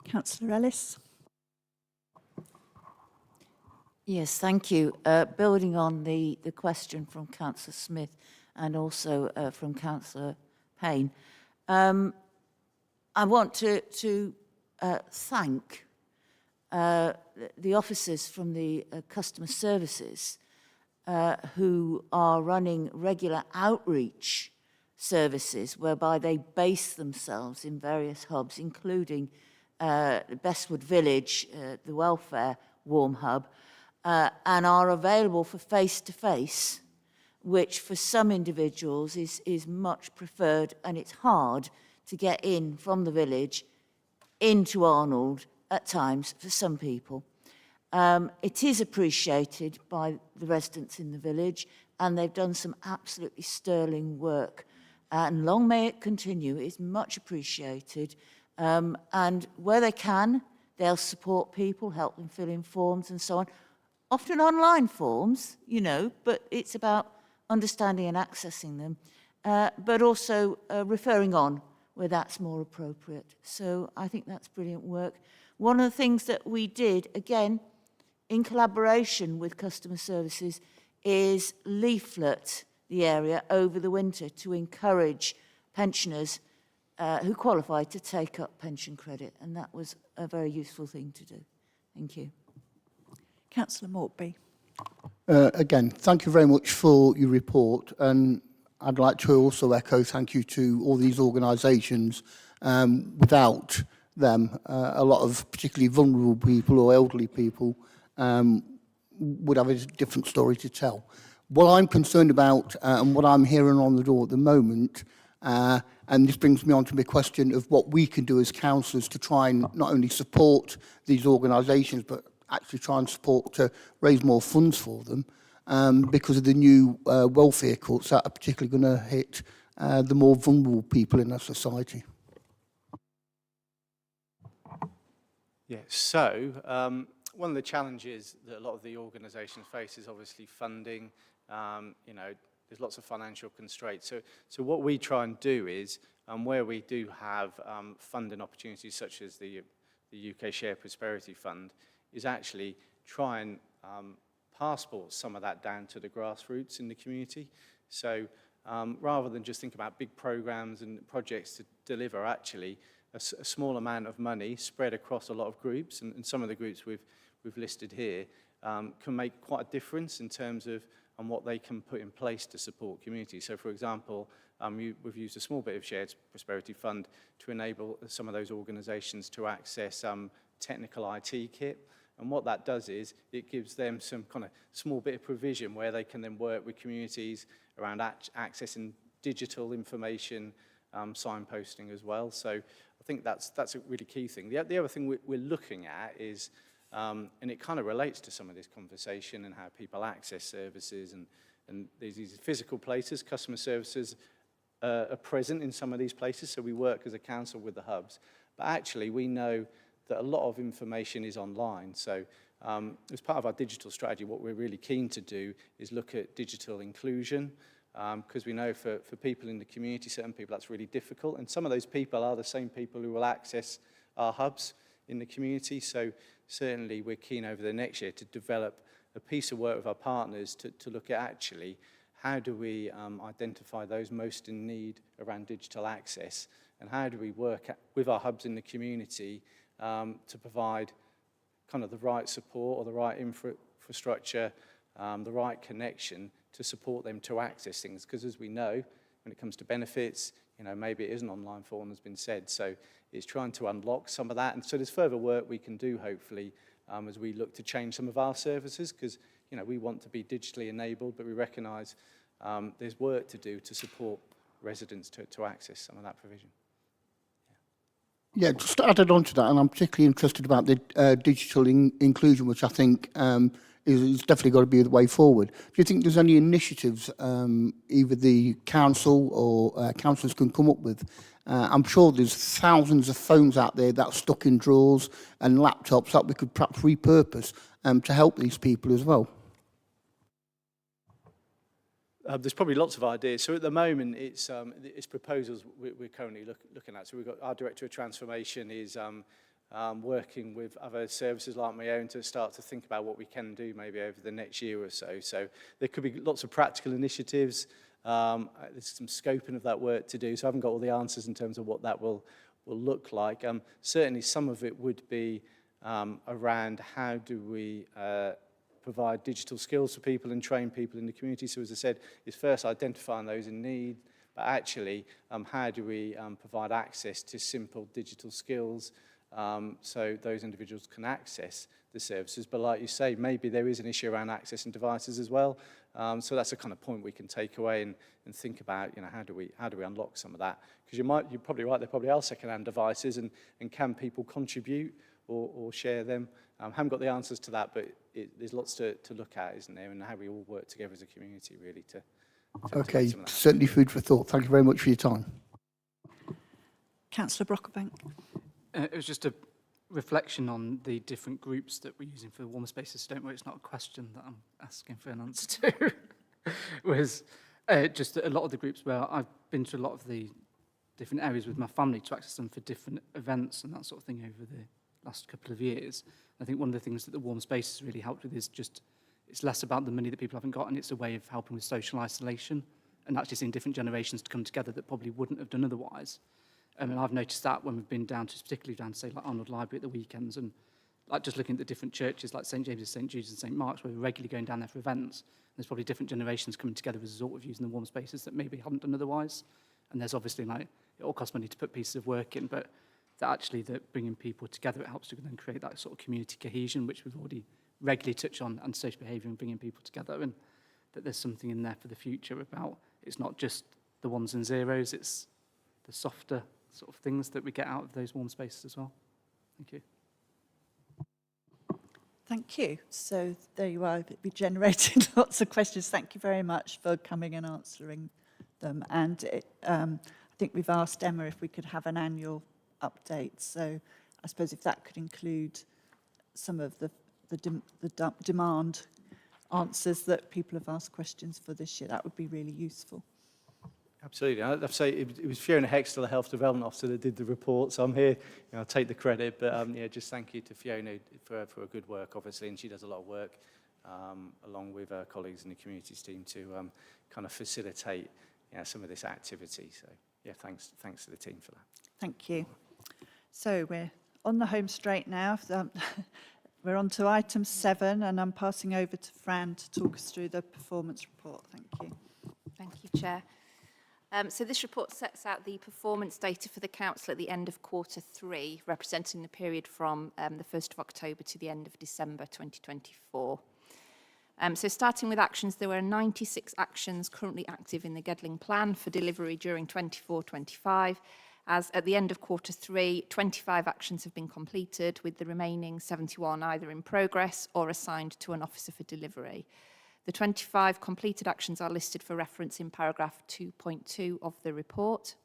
Councillor Ellis. Yes, thank you. Building on the question from Councillor Smith and also from Councillor Payne, I want to thank the officers from the customer services who are running regular outreach services whereby they base themselves in various hubs, including Bestwood Village, the welfare warm hub, and are available for face-to-face, which for some individuals is much preferred, and it's hard to get in from the village into Arnold at times for some people. It is appreciated by the residents in the village, and they've done some absolutely sterling work. And long may it continue. It's much appreciated. And where they can, they'll support people, help them fill in forms and so on. Often online forms, you know, but it's about understanding and accessing them, but also referring on where that's more appropriate. So I think that's brilliant work. One of the things that we did, again, in collaboration with customer services, is leaflet the area over the winter to encourage pensioners who qualify to take up pension credit, and that was a very useful thing to do. Thank you. Councillor Mortby. Again, thank you very much for your report, and I'd like to also echo thank you to all these organisations. Without them, a lot of particularly vulnerable people or elderly people would have a different story to tell. What I'm concerned about and what I'm hearing on the door at the moment, and this brings me on to the question of what we can do as councillors to try and not only support these organisations, but actually try and support to raise more funds for them. because of the new welfare cuts that are particularly going to hit the more vulnerable people in our society. Yeah, so one of the challenges that a lot of the organisations face is obviously funding. You know, there's lots of financial constraints. So what we try and do is, where we do have funding opportunities such as the UK Shared Prosperity Fund, is actually try and passport some of that down to the grassroots in the community. So rather than just think about big programs and projects to deliver, actually a small amount of money spread across a lot of groups, and some of the groups we've listed here can make quite a difference in terms of what they can put in place to support communities. So, for example, we've used a small bit of Shared Prosperity Fund to enable some of those organisations to access technical IT kit. And what that does is it gives them some kind of small bit of provision where they can then work with communities around accessing digital information, signposting as well. So I think that's a really key thing. The other thing we're looking at is, and it kind of relates to some of this conversation and how people access services, and there's these physical places, customer services are present in some of these places, so we work as a council with the hubs. But actually we know that a lot of information is online. So as part of our digital strategy, what we're really keen to do is look at digital inclusion, because we know for people in the community, certain people, that's really difficult. And some of those people are the same people who will access our hubs in the community. So certainly we're keen over the next year to develop a piece of work with our partners to look at actually how do we identify those most in need around digital access, and how do we work with our hubs in the community to provide kind of the right support or the right infrastructure, the right connection to support them to access things. Because as we know, when it comes to benefits, you know, maybe it is an online form, has been said. So it's trying to unlock some of that. And so there's further work we can do, hopefully, as we look to change some of our services, because, you know, we want to be digitally enabled, but we recognise there's work to do to support residents to access some of that provision. Yeah, just added on to that, and I'm particularly interested about the digital inclusion, which I think is definitely got to be the way forward. Do you think there's any initiatives either the council or councillors can come up with? I'm sure there's thousands of phones out there that are stuck in drawers and laptops that we could perhaps repurpose to help these people as well. There's probably lots of ideas. So at the moment, it's proposals we're currently looking at. So we've got our Director of Transformation is working with other services like my own to start to think about what we can do maybe over the next year or so. So there could be lots of practical initiatives. There's some scoping of that work to do. So I haven't got all the answers in terms of what that will look like. Certainly some of it would be around how do we provide digital skills for people and train people in the community. So as I said, it's first identifying those in need, but actually how do we provide access to simple digital skills so those individuals can access the services. But like you say, maybe there is an issue around accessing devices as well. So that's a kind of point we can take away and think about, you know, how do we unlock some of that? Because you're probably right, there probably are second-hand devices, and can people contribute or share them? Haven't got the answers to that, but there's lots to look at, isn't there, and how we all work together as a community, really, to Okay, certainly food for thought. Thank you very much for your time. Councillor Brockbank. It was just a reflection on the different groups that we're using for warmer spaces. Don't worry, it's not a question that I'm asking for an answer to. Was just that a lot of the groups where I've been to a lot of the different areas with my family to access them for different events and that sort of thing over the last couple of years. I think one of the things that the warm space has really helped with is just, it's less about the money that people haven't got, and it's a way of helping with social isolation and actually seeing different generations to come together that probably wouldn't have done otherwise. And I've noticed that when we've been down to, particularly down to, say, like Arnold Library at the weekends, and like just looking at the different churches like St James's, St Jude's and St Mark's, where we're regularly going down there for events, there's probably different generations coming together as a result of using the warm spaces that maybe haven't done otherwise. And there's obviously, like, it all costs money to put pieces of work in, but that actually that bringing people together, it helps to then create that sort of community cohesion, which we've already regularly touched on, and social behaviour and bringing people together, and that there's something in there for the future about, it's not just the ones and zeros, it's the softer sort of things that we get out of those warm spaces as well. Thank you. Thank you. So there you are. We generated lots of questions. Thank you very much for coming and answering them. And I think we've asked Emma if we could have an annual update. So I suppose if that could include some of the demand answers that people have asked questions for this year, that would be really useful. Absolutely. I have to say, it was Fiona Hextall, the Health Development Officer, that did the report, so I'm here, I'll take the credit, but yeah, just thank you to Fiona for her good work, obviously, and she does a lot of work along with her colleagues in the communities team to kind of facilitate some of this activity. So yeah, thanks to the team for that. Thank you. So we're on the home straight now. We're on to item 7, and I'm passing over to Fran to talk us through the performance report. Thank you. Thank you, Chair. So this report sets out the performance data for the Council at the end of Q3, representing the period from the 1st of October to the end of December 2024. So starting with actions, there were 96 actions currently active in the Gedling plan for delivery during 24-25. As at the end of Q3, 25 actions have been completed, with the remaining 71 either in progress or assigned to an officer for delivery. The 25 completed actions are listed for reference in paragraph 2.2 of the report.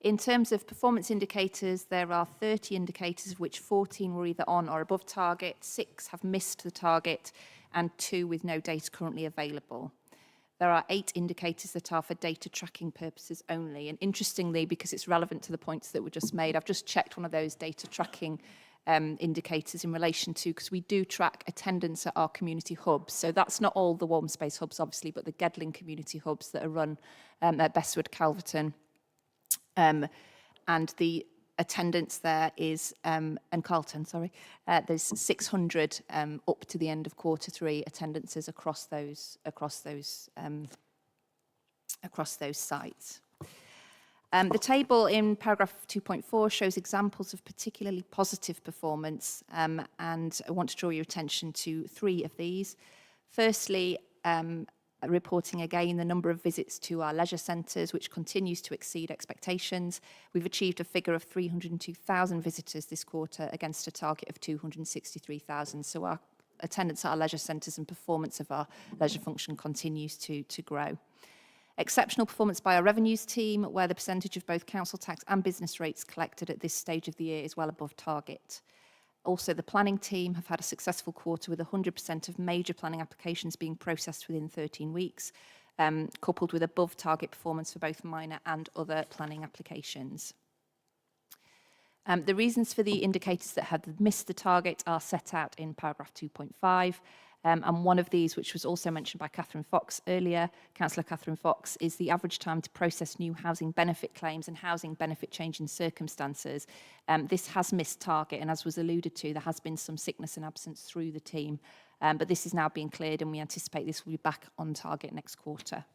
In terms of performance indicators, there are 30 indicators, of which 14 were either on or above target, 6 have missed the target, and 2 with no data currently available. There are 8 indicators that are for data tracking purposes only. And interestingly, because it's relevant to the points that were just made, I've just checked one of those data tracking indicators in relation to, because we do track attendance at our community hubs. So that's not all the warm space hubs, obviously, but the Gedling community hubs that are run at Bestwood, Calverton. And the attendance there is, and Carlton, sorry, there's 600 up to the end of Q3 attendances across those sites. The table in paragraph 2.4 shows examples of particularly positive performance, and I want to draw your attention to 3 of these. Firstly, reporting again the number of visits to our leisure centres, which continues to exceed expectations. We've achieved a figure of 302,000 visitors this quarter against a target of 263,000. So our attendance at our leisure centres and performance of our leisure function continues to grow. Exceptional performance by our revenues team, where the percentage of both council tax and business rates collected at this stage of the year is well above target. Also, the planning team have had a successful quarter with 100% of major planning applications being processed within 13 weeks, coupled with above target performance for both minor and other planning applications. The reasons for the indicators that have missed the target are set out in paragraph 2.5. And one of these, which was also mentioned by Catherine Fox earlier, Councillor Catherine Fox, is the average time to process new housing benefit claims and housing benefit change in circumstances. This has missed target, and as was alluded to, there has been some sickness and absence through the team. But this is now being cleared, and we anticipate this will be back on target next quarter.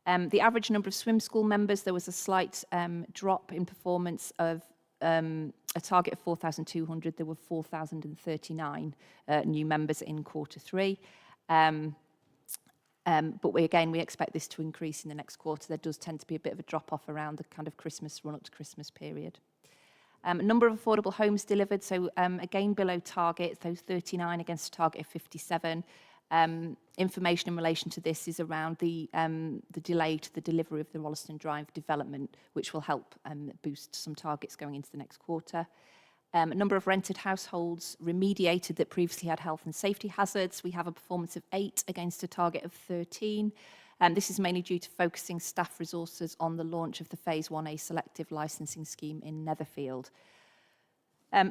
The average number of swim school members, there was a slight drop in performance of a target of 4,200, there were 4,039 new members in Q3. But we expect this to increase in the next quarter. There does tend to be a bit of a drop-off around the kind of Christmas, run-up to Christmas period. Number of affordable homes delivered, so again below target, those 39 against a target of 57. Information in relation to this is around the delay to the delivery of the Rolleston Drive development, which will help boost some targets going into the next quarter. A number of rented households remediated that previously had health and safety hazards. We have a performance of 8 against a target of 13. This is mainly due to focusing staff resources on the launch of the Phase 1A selective licensing scheme in Netherfield.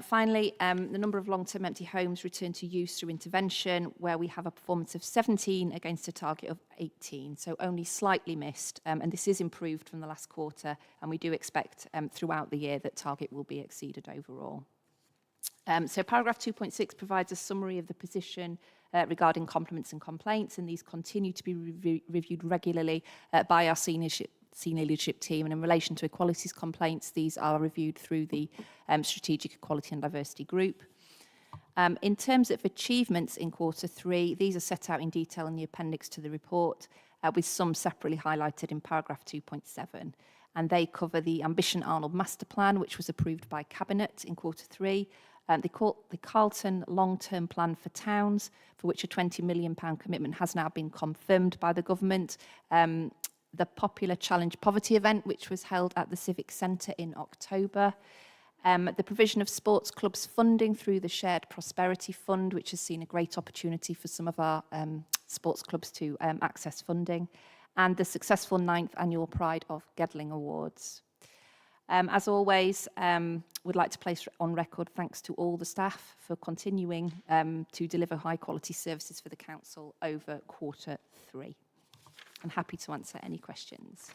Finally, the number of long-term empty homes returned to use through intervention, where we have a performance of 17 against a target of 18, so only slightly missed. And this is improved from the last quarter, and we do expect throughout the year that target will be exceeded overall. So paragraph 2.6 provides a summary of the position regarding compliments and complaints, and these continue to be reviewed regularly by our senior leadership team, and in relation to equalities complaints, these are reviewed through the Strategic Equality and Diversity Group. In terms of achievements in Q3, these are set out in detail in the appendix to the report, with some separately highlighted in paragraph 2.7. And they cover the Ambition Arnold Master Plan, which was approved by Cabinet in Q3, The Carlton Long-Term Plan for Towns, for which a £20 million commitment has now been confirmed by the government. The Popular Challenge Poverty event, which was held at the Civic Centre in October. The provision of sports clubs funding through the Shared Prosperity Fund, which has seen a great opportunity for some of our sports clubs to access funding. And the successful 9th Annual Pride of Gedling Awards. As always, would like to place on record thanks to all the staff for continuing to deliver high quality services for the council over Q3. I'm happy to answer any questions.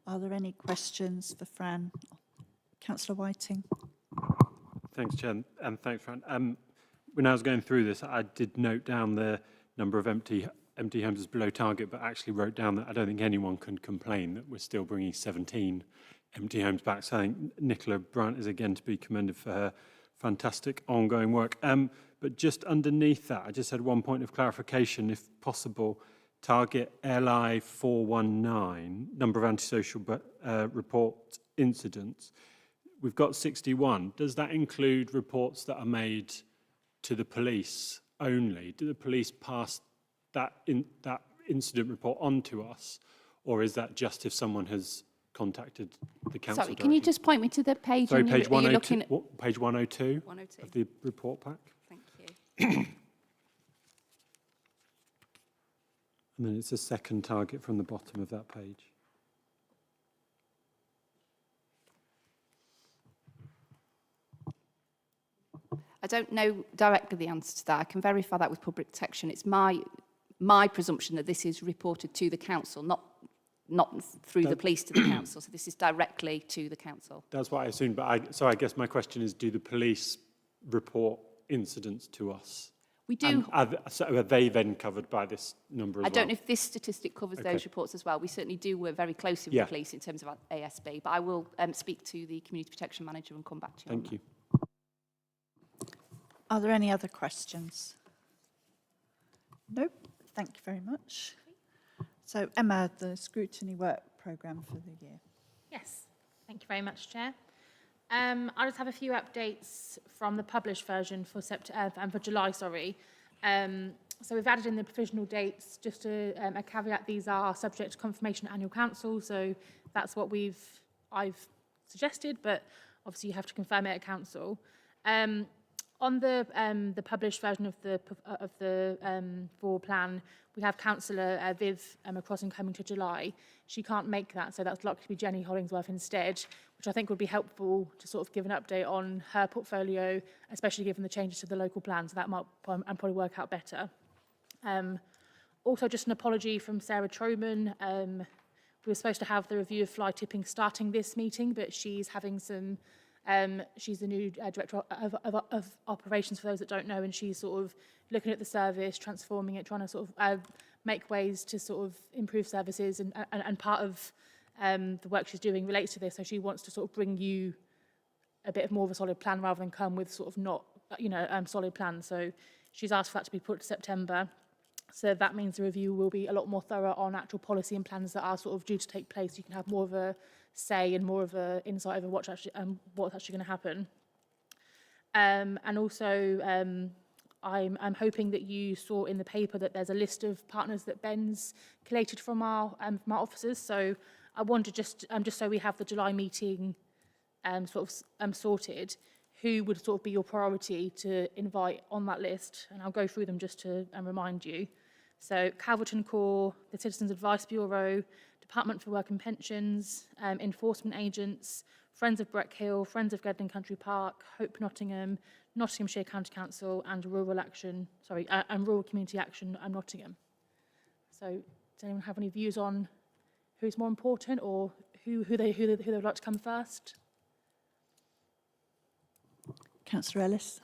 Are there any questions for Fran? Councillor Whiting. Thanks, Chair, and thanks, Fran. When I was going through this, I did note down the number of empty homes is below target, but actually wrote down that I don't think anyone can complain that we're still bringing 17 empty homes back. So I think Nicola Brandt is again to be commended for her fantastic ongoing work. But just underneath that, I just had one point of clarification, if possible. Target LI 419, number of antisocial report incidents. We've got 61. Does that include reports that are made to the police only? Do the police pass that incident report on to us, or is that just if someone has contacted the council? Sorry, can you just point me to the page? Sorry, and page you're 102, looking at... page 102, 102 of the report pack. Thank you. And then it's a second target from the bottom of that page. I don't know directly the answer to that. I can verify that with public protection. It's my presumption that this is reported to the council, not through the police to the council. So this is directly to the council. That's what I assumed, but so I guess my question is, do the police report incidents to us? We do. And are they then covered by this number as well? I don't know if this statistic covers those reports as well. We certainly do work very closely with the police in terms of ASB, but I will speak to the community protection manager and come back to you. Thank you. Are there any other questions? Nope. Thank you very much. So, Emma, the scrutiny work programme for the year. Yes, thank you very much, Chair. I just have a few updates from the published version for July, sorry. So we've added in the provisional dates, just a caveat, these are subject to confirmation at annual council, so that's what I've suggested, but obviously you have to confirm it at council. On the published version of the VOR plan, we have Councillor Viv Crossing coming to July. She can't make that, so that's likely to be Jenny Hollingsworth instead, which I think would be helpful to sort of give an update on her portfolio, especially given the changes to the local plan, so that might probably work out better. Also, just an apology from Sarah Troman. We were supposed to have the review of fly tipping starting this meeting, but she's having some... she's the new director of operations, for those that don't know, and she's sort of looking at the service, transforming it, trying to sort of make ways to sort of improve services, and part of the work she's doing relates to this. So she wants to sort of bring you a bit more of a solid plan rather than come with sort of not, solid plans. So she's asked for that to be put to September. So that means the review will be a lot more thorough on actual policy and plans that are sort of due to take place. You can have more of a say and more of an insight over what's actually going to happen. And also, I'm hoping that you saw in the paper that there's a list of partners that Ben's collated from our officers. So I wonder just so we have the July meeting sorted, who would sort of be your priority to invite on that list? And I'll go through them just to remind you. So Calverton Corps, the Citizens Advice Bureau, Department for Work and Pensions, enforcement agents, Friends of Breck Hill, Friends of Gedling Country Park, Hope Nottingham, Nottinghamshire County Council, and and Rural Community Action Nottingham. So, does anyone have any views on who's more important, or who they would like to come first? Councillor Ellis.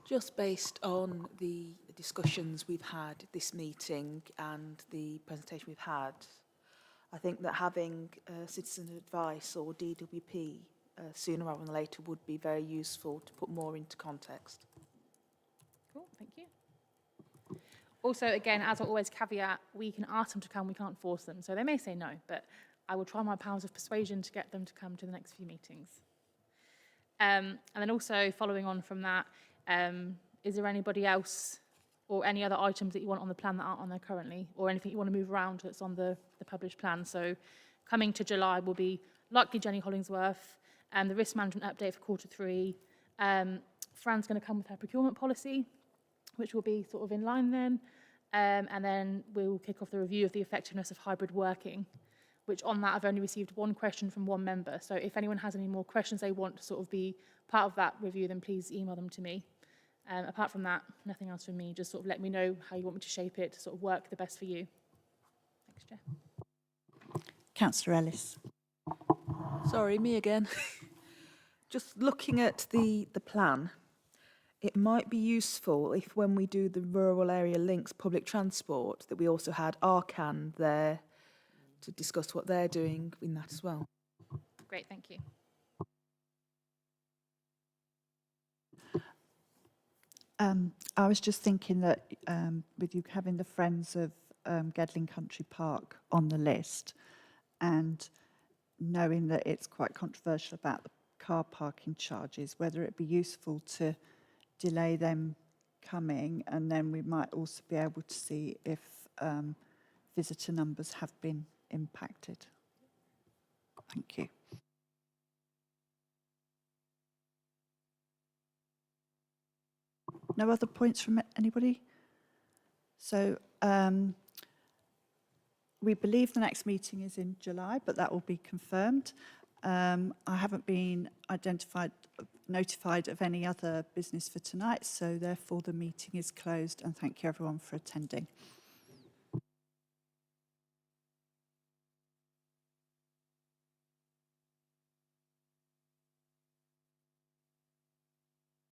Just based on the discussions we've had this meeting and the presentation we've had, I think that having citizen advice or DWP sooner rather than later would be very useful to put more into context. Cool, thank you. Also, again, as I always caveat, we can ask them to come, we can't force them. So they may say no, but I will try my powers of persuasion to get them to come to the next few meetings. And then also following on from that, is there anybody else or any other items that you want on the plan that aren't on there currently, or anything you want to move around that's on the published plan? So coming to July will be likely Jenny Hollingsworth, and the risk management update for Q3. Fran's going to come with her procurement policy, which will be sort of in line then. And then we'll kick off the review of the effectiveness of hybrid working, which on that I've only received one question from one member. So if anyone has any more questions they want to sort of be part of that review, then please email them to me. Apart from that, nothing else from me. Just sort of let me know how you want me to shape it to sort of work the best for you. Thanks, Chair. Councillor Ellis. Sorry, me again. Just looking at the plan, it might be useful if when we do the rural area links public transport, that we also had Arcan there to discuss what they're doing in that as well. Great, thank you. I was just thinking that with you having the Friends of Gedling Country Park on the list, and knowing that it's quite controversial about the car parking charges, whether it be useful to delay them coming, and then we might also be able to see if visitor numbers have been impacted. Thank you. No other points from anybody? So we believe the next meeting is in July, but that will be confirmed. I haven't been notified of any other business for tonight, so therefore the meeting is closed, and thank you everyone for attending.